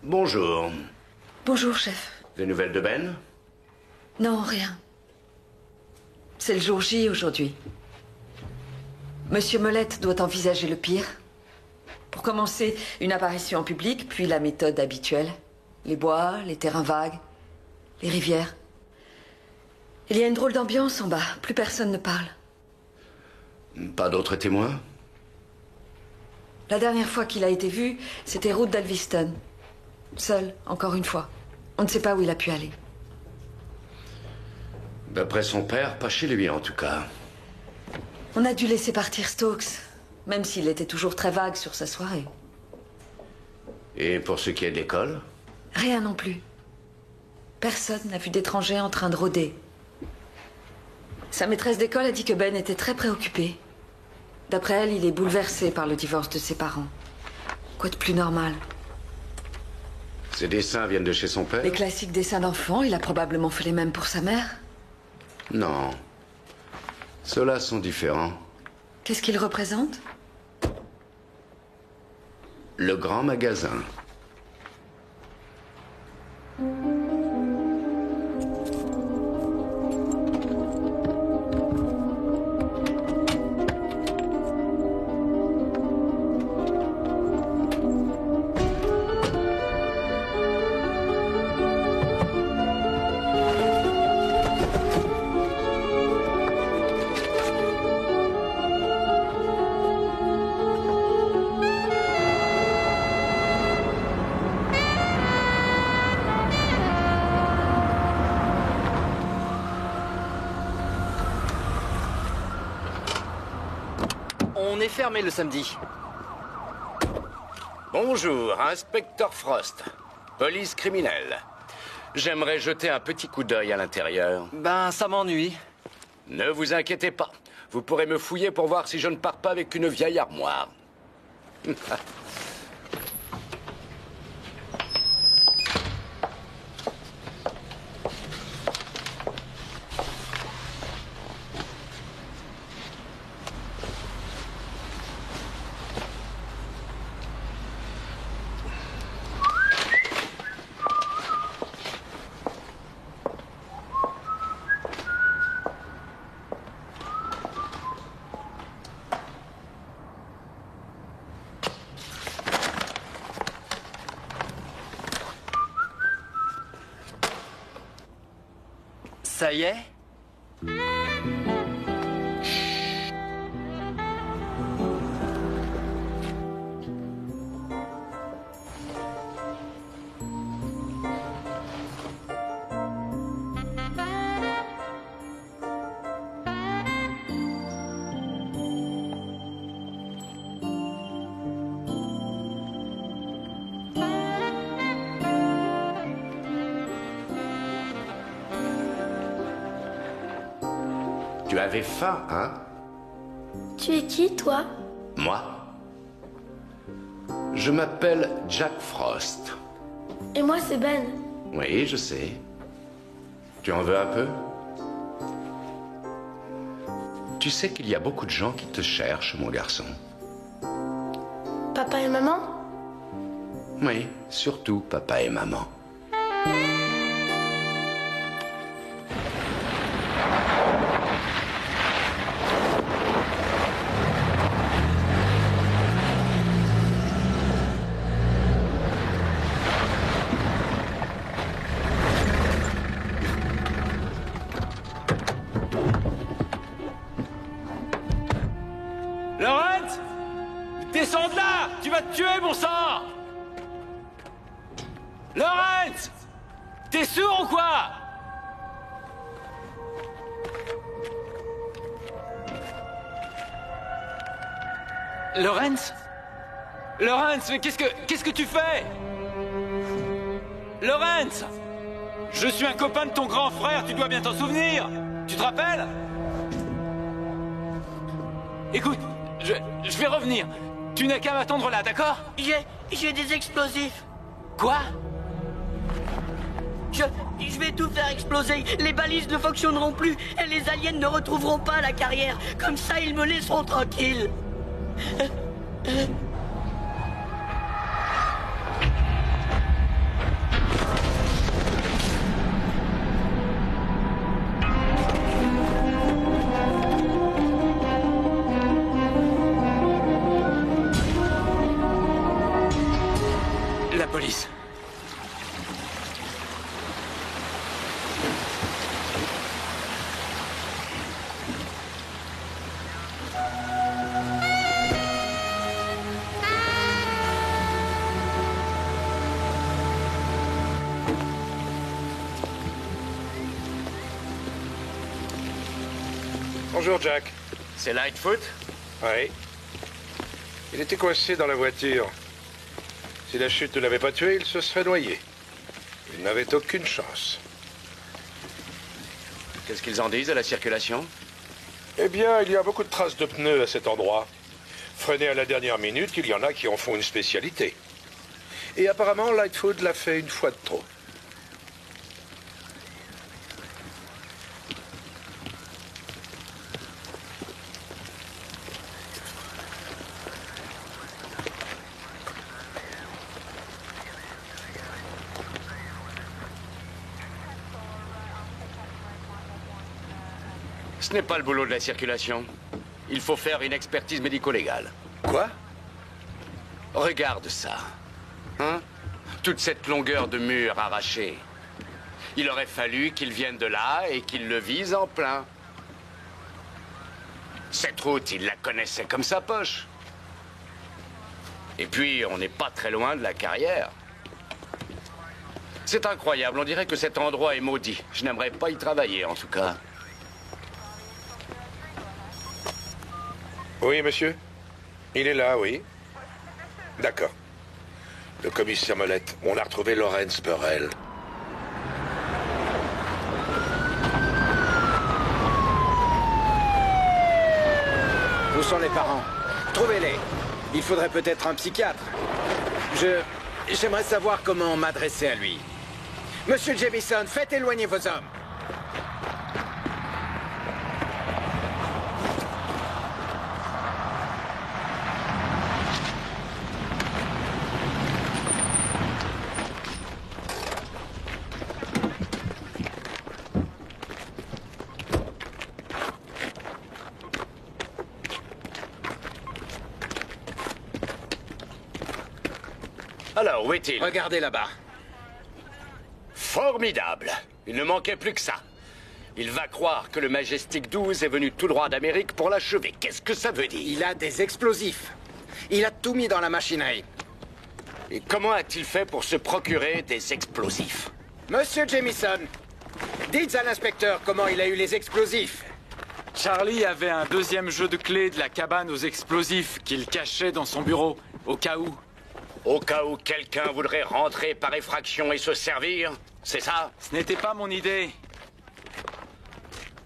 Bonjour. Bonjour, chef. Des nouvelles de Ben? Non, rien. C'est le jour J aujourd'hui. Monsieur Molette doit envisager le pire. Pour commencer, une apparition en public, puis la méthode habituelle. Les bois, les terrains vagues, les rivières. Il y a une drôle d'ambiance en bas. Plus personne ne parle. Pas d'autres témoins? La dernière fois qu'il a été vu, c'était route d'Alviston. Seul, encore une fois. On ne sait pas où il a pu aller. D'après son père, pas chez lui en tout cas. On a dû laisser partir Stokes, même s'il était toujours très vague sur sa soirée. Et pour ce qui est de l'école? Rien non plus. Personne n'a vu d'étrangers en train de rôder. Sa maîtresse d'école a dit que Ben était très préoccupé. D'après elle, il est bouleversé par le divorce de ses parents. Quoi de plus normal? Ces dessins viennent de chez son père? Les classiques dessins d'enfants, il a probablement fait les mêmes pour sa mère. Non. Ceux-là sont différents. Qu'est-ce qu'ils représentent? Le grand magasin. On est fermé le samedi. Bonjour, inspecteur Frost. Police criminelle. J'aimerais jeter un petit coup d'œil à l'intérieur. Ben, ça m'ennuie. Ne vous inquiétez pas. Vous pourrez me fouiller pour voir si je ne pars pas avec une vieille armoire. Ça y est? Tu avais faim, hein? Tu es qui, toi? Moi? Je m'appelle Jack Frost. Et moi, c'est Ben. Oui, je sais. Tu en veux un peu? Tu sais qu'il y a beaucoup de gens qui te cherchent, mon garçon. Papa et maman? Oui, surtout papa et maman. Lawrence! Descends de là! Tu vas te tuer, bon sang! Lawrence! T'es sourd ou quoi? Lawrence? Lawrence, mais qu'est-ce que tu fais? Lawrence! Je suis un copain de ton grand frère, tu dois bien t'en souvenir! Tu te rappelles? Écoute, je vais revenir. Tu n'as qu'à m'attendre là, d'accord? J'ai des explosifs. Quoi? Je vais tout faire exploser. Les balises ne fonctionneront plus et les aliens ne retrouveront pas la carrière. Comme ça, ils me laisseront tranquille. Bonjour, Jack. C'est Lightfoot? Oui. Il était coincé dans la voiture. Si la chute ne l'avait pas tué, il se serait noyé. Il n'avait aucune chance. Qu'est-ce qu'ils en disent à la circulation? Eh bien, il y a beaucoup de traces de pneus à cet endroit. Freinés à la dernière minute, il y en a qui en font une spécialité. Et apparemment, Lightfoot l'a fait une fois de trop. Ce n'est pas le boulot de la circulation. Il faut faire une expertise médico-légale. Quoi? Regarde ça. Hein? Toute cette longueur de mur arrachée. Il aurait fallu qu'il vienne de là et qu'il le vise en plein. Cette route, il la connaissait comme sa poche. Et puis, on n'est pas très loin de la carrière. C'est incroyable, on dirait que cet endroit est maudit. Je n'aimerais pas y travailler, en tout cas. Oui, monsieur? Il est là, oui. D'accord. Le commissaire Molette, on a retrouvé Lawrence Burrell. Où sont les parents? Trouvez-les. Il faudrait peut-être un psychiatre. J'aimerais savoir comment m'adresser à lui. Monsieur Jamison, faites éloigner vos hommes. Alors, où est-il? Regardez là-bas. Formidable. Il ne manquait plus que ça. Il va croire que le Majestic 12 est venu tout droit d'Amérique pour l'achever. Qu'est-ce que ça veut dire? Il a des explosifs. Il a tout mis dans la machinerie. Et comment a-t-il fait pour se procurer des explosifs? Monsieur Jamison, dites à l'inspecteur comment il a eu les explosifs. Charlie avait un deuxième jeu de clés de la cabane aux explosifs qu'il cachait dans son bureau, au cas où. Au cas où quelqu'un voudrait rentrer par effraction et se servir, c'est ça? Ce n'était pas mon idée.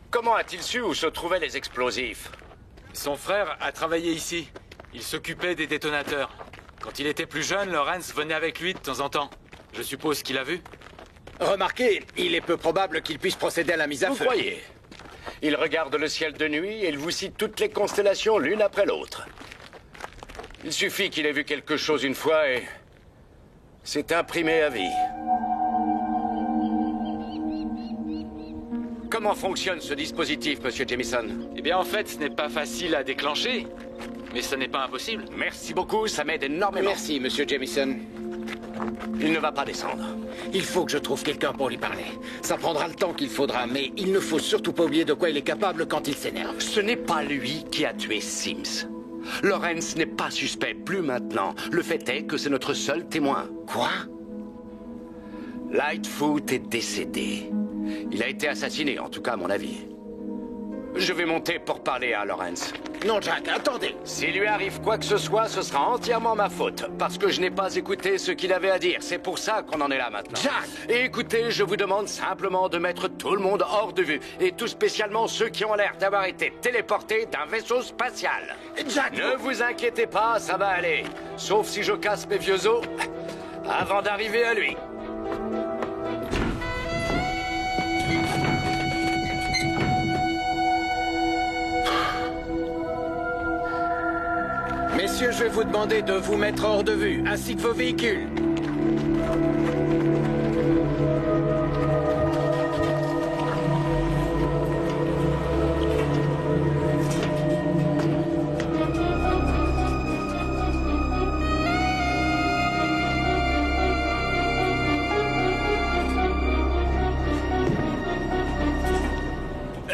Comment a-t-il su où se trouvaient les explosifs? Son frère a travaillé ici. Il s'occupait des détonateurs. Quand il était plus jeune, Lawrence venait avec lui de temps en temps. Je suppose qu'il a vu. Remarquez, il est peu probable qu'il puisse procéder à la mise à feu. Vous croyez? Il regarde le ciel de nuit et il vous cite toutes les constellations l'une après l'autre. Il suffit qu'il ait vu quelque chose une fois et c'est imprimé à vie. Comment fonctionne ce dispositif, Monsieur Jamison? Eh bien, en fait, ce n'est pas facile à déclencher, mais ce n'est pas impossible. Merci beaucoup, ça m'aide énormément. Merci, Monsieur Jamison. Il ne va pas descendre. Il faut que je trouve quelqu'un pour lui parler. Ça prendra le temps qu'il faudra, mais il ne faut surtout pas oublier de quoi il est capable quand il s'énerve. Ce n'est pas lui qui a tué Sims. Lawrence n'est pas suspect, plus maintenant. Le fait est que c'est notre seul témoin. Quoi? Lightfoot est décédé. Il a été assassiné, en tout cas à mon avis. Je vais monter pour parler à Lawrence. Non, Jack, attendez. S'il lui arrive quoi que ce soit, ce sera entièrement ma faute. Parce que je n'ai pas écouté ce qu'il avait à dire. C'est pour ça qu'on en est là maintenant. Jack! Et écoutez, je vous demande simplement de mettre tout le monde hors de vue. Et tout spécialement ceux qui ont l'air d'avoir été téléportés d'un vaisseau spatial. Jack! Ne vous inquiétez pas, ça va aller. Sauf si je casse mes vieux os avant d'arriver à lui. Messieurs, je vais vous demander de vous mettre hors de vue, ainsi que vos véhicules.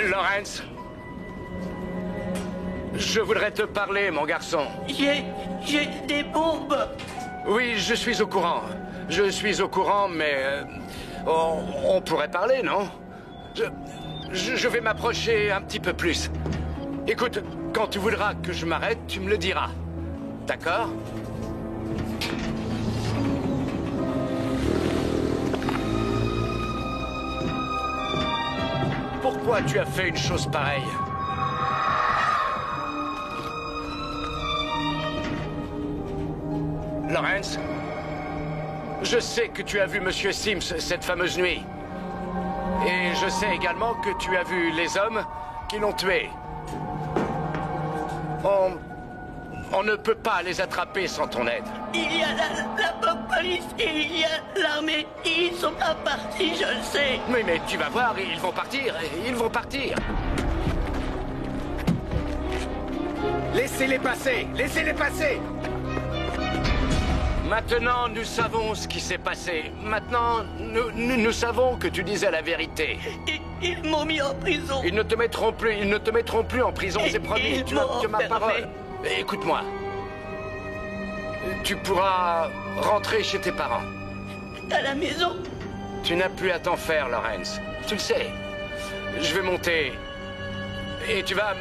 Lawrence, je voudrais te parler, mon garçon. J'ai des bombes. Oui, je suis au courant. Je suis au courant, mais... on pourrait parler, non? Je vais m'approcher un petit peu plus. Écoute, quand tu voudras que je m'arrête, tu me le diras. D'accord? Pourquoi tu as fait une chose pareille? Lawrence, je sais que tu as vu Monsieur Sims cette fameuse nuit. Et je sais également que tu as vu les hommes qui l'ont tué. On ne peut pas les attraper sans ton aide. Il y a la police et il y a l'armée. Ils sont pas partis, je le sais. Oui, mais tu vas voir, ils vont partir. Ils vont partir. Laissez-les passer. Laissez-les passer. Maintenant, nous savons ce qui s'est passé. Maintenant, nous savons que tu disais la vérité. Ils m'ont mis en prison. Ils ne te mettront plus en prison, c'est promis. Tu as ma parole. Écoute-moi. Tu pourras rentrer chez tes parents. À la maison. Tu n'as plus à t'en faire, Lawrence. Tu le sais. Je vais monter. Et tu vas...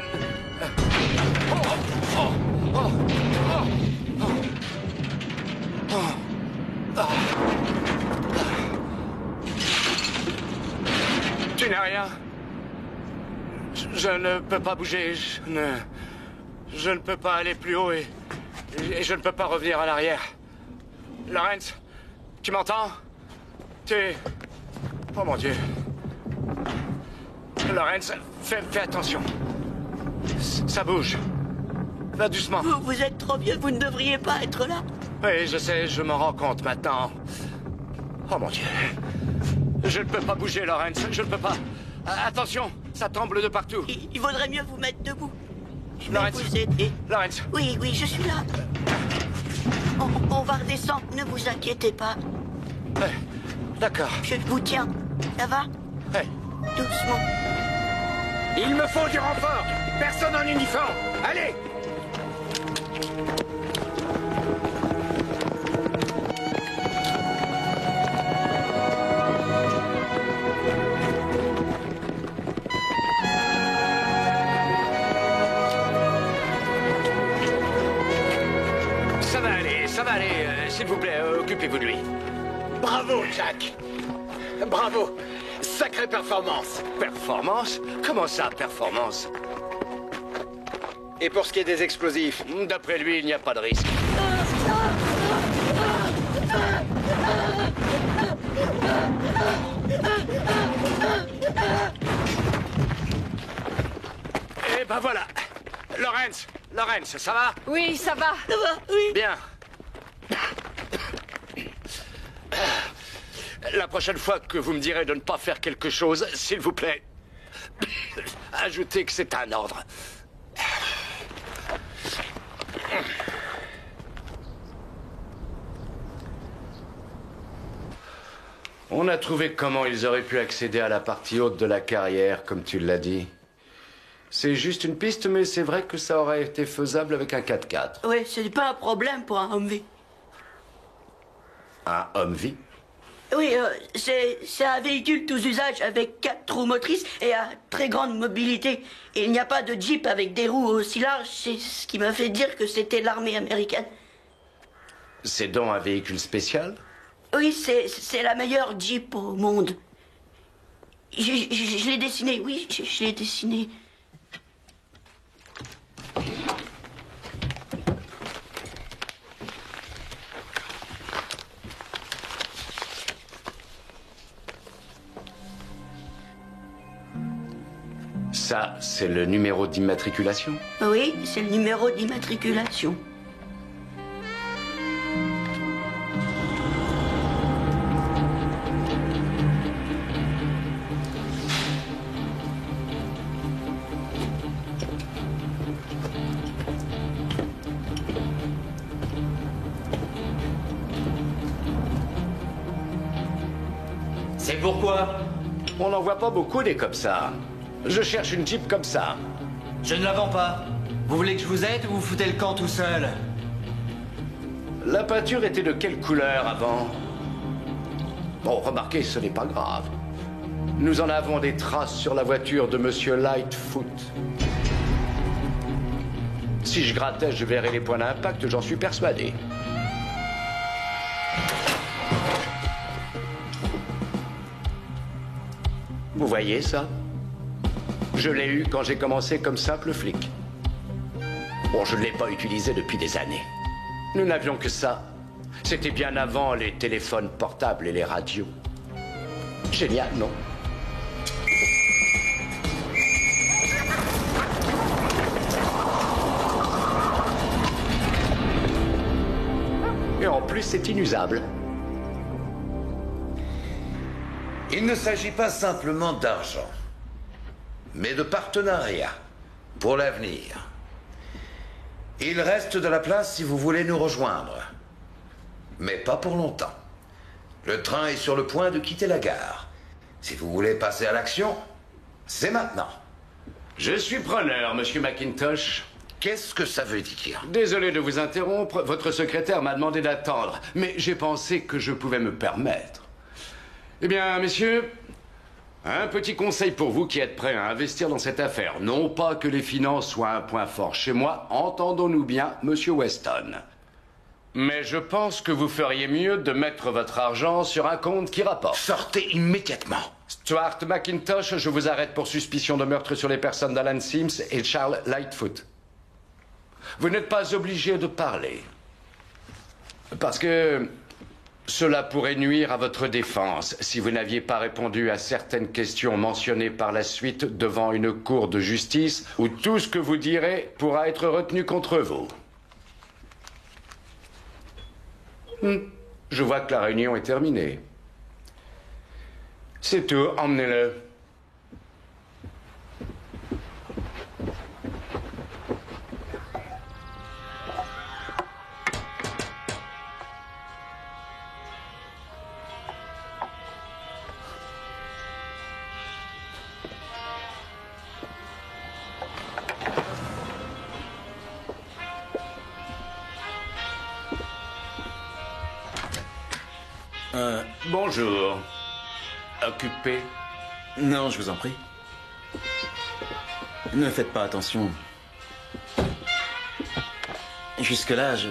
Tu n'as rien? Je ne peux pas bouger. Je ne peux pas aller plus haut et je ne peux pas revenir en arrière. Lawrence, tu m'entends? Oh mon Dieu. Lawrence, fais attention. Ça bouge. Va doucement. Vous êtes trop vieux, vous ne devriez pas être là. Oui, je sais, je m'en rends compte maintenant. Oh mon Dieu. Je ne peux pas bouger, Lawrence, je ne peux pas. Attention, ça tremble de partout. Il vaudrait mieux vous mettre debout. Je vais Lawrence. vous aider. Lawrence. Oui, je suis là. On va redescendre, ne vous inquiétez pas. D'accord. Je vous tiens. Ça va? Doucement. Il me faut du renfort. Personne en uniforme. Allez. Ça va aller, s'il vous plaît, occupez-vous de lui. Bravo, Jack. Bravo. Sacrée performance. Performance? Comment ça, performance? Et pour ce qui est des explosifs? D'après lui, il n'y a pas de risque. Eh ben voilà. Lawrence, ça va? Oui, ça va. Ça va, oui. Bien. La prochaine fois que vous me direz de ne pas faire quelque chose, s'il vous plaît, ajoutez que c'est un ordre. On a trouvé comment ils auraient pu accéder à la partie haute de la carrière, comme tu l'as dit. C'est juste une piste, mais c'est vrai que ça aurait été faisable avec un 4x4. Oui, ce n'est pas un problème pour un Humvee. Un Humvee? Oui, c'est un véhicule tous usages avec 4 roues motrices et à très grande mobilité. Et il n'y a pas de Jeep avec des roues aussi larges. C'est ce qui m'a fait dire que c'était l'armée américaine. C'est donc un véhicule spécial? Oui, c'est la meilleure Jeep au monde. Je l'ai dessiné, oui, je l'ai dessiné. Ça, c'est le numéro d'immatriculation? Oui, c'est le numéro d'immatriculation. C'est pourquoi? On n'en voit pas beaucoup des comme ça. Je cherche une Jeep comme ça. Je ne la vends pas. Vous voulez que je vous aide ou vous foutez le camp tout seul? La peinture était de quelle couleur avant? Bon, remarquez, ce n'est pas grave. Nous en avons des traces sur la voiture de Monsieur Lightfoot. Si je grattais, je verrais les points d'impact, j'en suis persuadé. Vous voyez ça? Je l'ai eu quand j'ai commencé comme simple flic. Bon, je ne l'ai pas utilisé depuis des années. Nous n'avions que ça. C'était bien avant les téléphones portables et les radios. Génial, non? Et en plus, c'est inusable. Il ne s'agit pas simplement d'argent, mais de partenariat pour l'avenir. Il reste de la place si vous voulez nous rejoindre, mais pas pour longtemps. Le train est sur le point de quitter la gare. Si vous voulez passer à l'action, c'est maintenant. Je suis preneur, monsieur McIntosh. Qu'est-ce que ça veut dire? Désolé de vous interrompre, votre secrétaire m'a demandé d'attendre, mais j'ai pensé que je pouvais me permettre. Eh bien, messieurs, un petit conseil pour vous qui êtes prêts à investir dans cette affaire. Non pas que les finances soient un point fort chez moi, entendons-nous bien, monsieur Weston. Mais je pense que vous feriez mieux de mettre votre argent sur un compte qui rapporte. Sortez immédiatement. Stuart McIntosh, je vous arrête pour suspicion de meurtre sur les personnes d'Alan Sims et Charles Lightfoot. Vous n'êtes pas obligé de parler. Parce que cela pourrait nuire à votre défense si vous n'aviez pas répondu à certaines questions mentionnées par la suite devant une cour de justice où tout ce que vous direz pourra être retenu contre vous. Je vois que la réunion est terminée. C'est tout, emmenez-le. Bonjour. Occupé? Non, je vous en prie. Ne faites pas attention. Jusque-là, je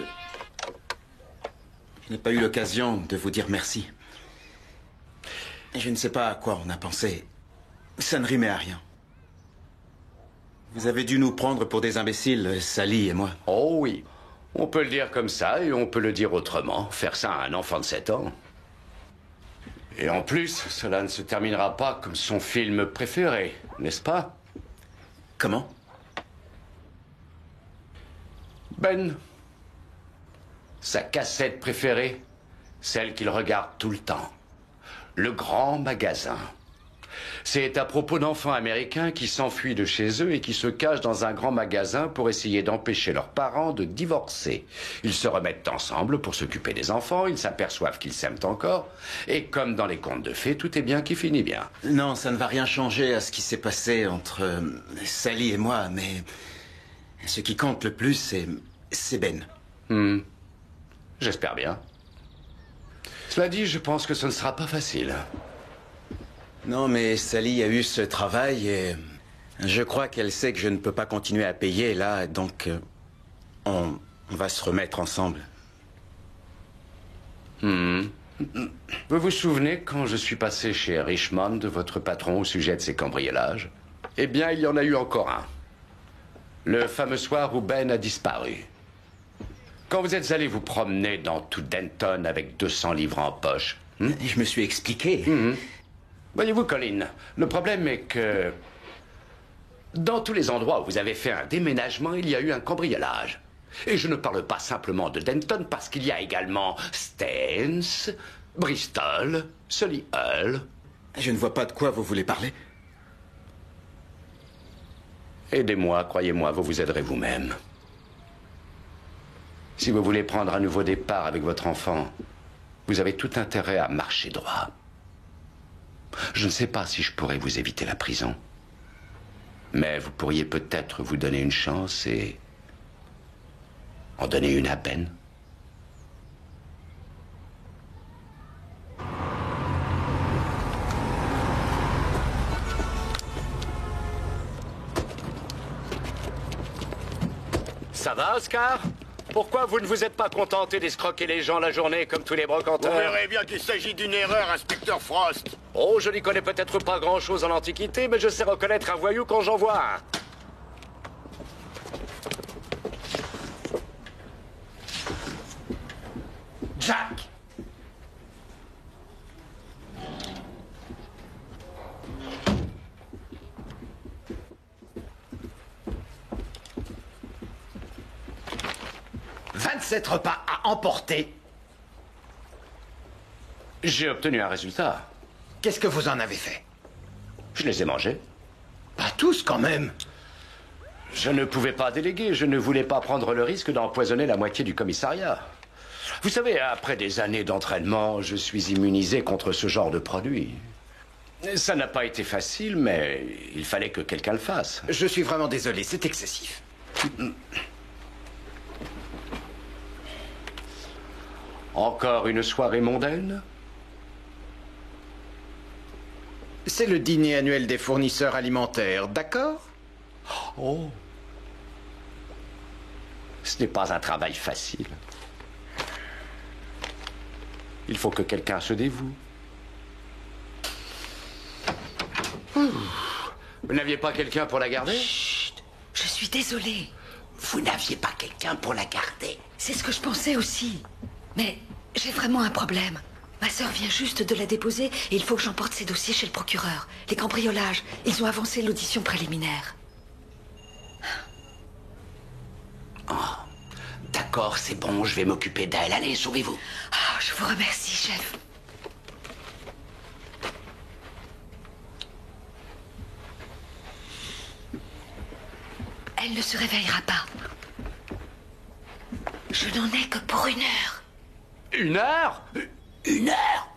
n'ai pas eu l'occasion de vous dire merci. Je ne sais pas à quoi on a pensé. Ça ne rimait à rien. Vous avez dû nous prendre pour des imbéciles, Sally et moi. Oh oui. On peut le dire comme ça et on peut le dire autrement. Faire ça à un enfant de 7 ans. Et en plus, cela ne se terminera pas comme son film préféré, n'est-ce pas? Comment? Ben. Sa cassette préférée, celle qu'il regarde tout le temps. Le Grand Magasin. C'est à propos d'enfants américains qui s'enfuient de chez eux et qui se cachent dans un grand magasin pour essayer d'empêcher leurs parents de divorcer. Ils se remettent ensemble pour s'occuper des enfants, ils s'aperçoivent qu'ils s'aiment encore, et comme dans les contes de fées, tout est bien qui finit bien. Non, ça ne va rien changer à ce qui s'est passé entre Sally et moi, mais ce qui compte le plus, c'est Ben. J'espère bien. Cela dit, je pense que ce ne sera pas facile. Non, mais Sally a eu ce travail et je crois qu'elle sait que je ne peux pas continuer à payer là, donc on va se remettre ensemble. Vous vous souvenez quand je suis passé chez Richmond, votre patron, au sujet de ces cambriolages? Eh bien, il y en a eu encore un. Le fameux soir où Ben a disparu. Quand vous êtes allé vous promener dans tout Denton avec 200 livres en poche. Je me suis expliqué. Voyez-vous, Colin, le problème est que dans tous les endroits où vous avez fait un déménagement, il y a eu un cambriolage. Et je ne parle pas simplement de Denton, parce qu'il y a également Staines, Bristol, Solihull. Je ne vois pas de quoi vous voulez parler. Aidez-moi, croyez-moi, vous vous aiderez vous-même. Si vous voulez prendre un nouveau départ avec votre enfant, vous avez tout intérêt à marcher droit. Je ne sais pas si je pourrais vous éviter la prison. Mais vous pourriez peut-être vous donner une chance et en donner une à Ben. Ça va, Oscar? Pourquoi vous ne vous êtes pas contenté d'escroquer les gens la journée comme tous les brocanteurs? Vous verrez bien qu'il s'agit d'une erreur, inspecteur Frost. Oh, je n'y connais peut-être pas grand-chose en Antiquité, mais je sais reconnaître un voyou quand j'en vois un. Jack! « 27 repas à emporter. » J'ai obtenu un résultat. Qu'est-ce que vous en avez fait? Je les ai mangés. Pas tous, quand même. Je ne pouvais pas déléguer, je ne voulais pas prendre le risque d'empoisonner la moitié du commissariat. Vous savez, après des années d'entraînement, je suis immunisé contre ce genre de produit. Ça n'a pas été facile, mais il fallait que quelqu'un le fasse. Je suis vraiment désolé, c'est excessif. Encore une soirée mondaine? C'est le dîner annuel des fournisseurs alimentaires, d'accord? Oh. Ce n'est pas un travail facile. Il faut que quelqu'un se dévoue. Vous n'aviez pas quelqu'un pour la garder? Chut! Je suis désolée. Vous n'aviez pas quelqu'un pour la garder? C'est ce que je pensais aussi. Mais j'ai vraiment un problème. Ma sœur vient juste de la déposer et il faut que j'emporte ses dossiers chez le procureur. Les cambriolages, ils ont avancé l'audition préliminaire. Oh, d'accord, c'est bon, je vais m'occuper d'elle. Allez, sauvez-vous. Oh, je vous remercie, chef. Elle ne se réveillera pas. Je n'en ai que pour 1 heure. 1 heure? 1 heure?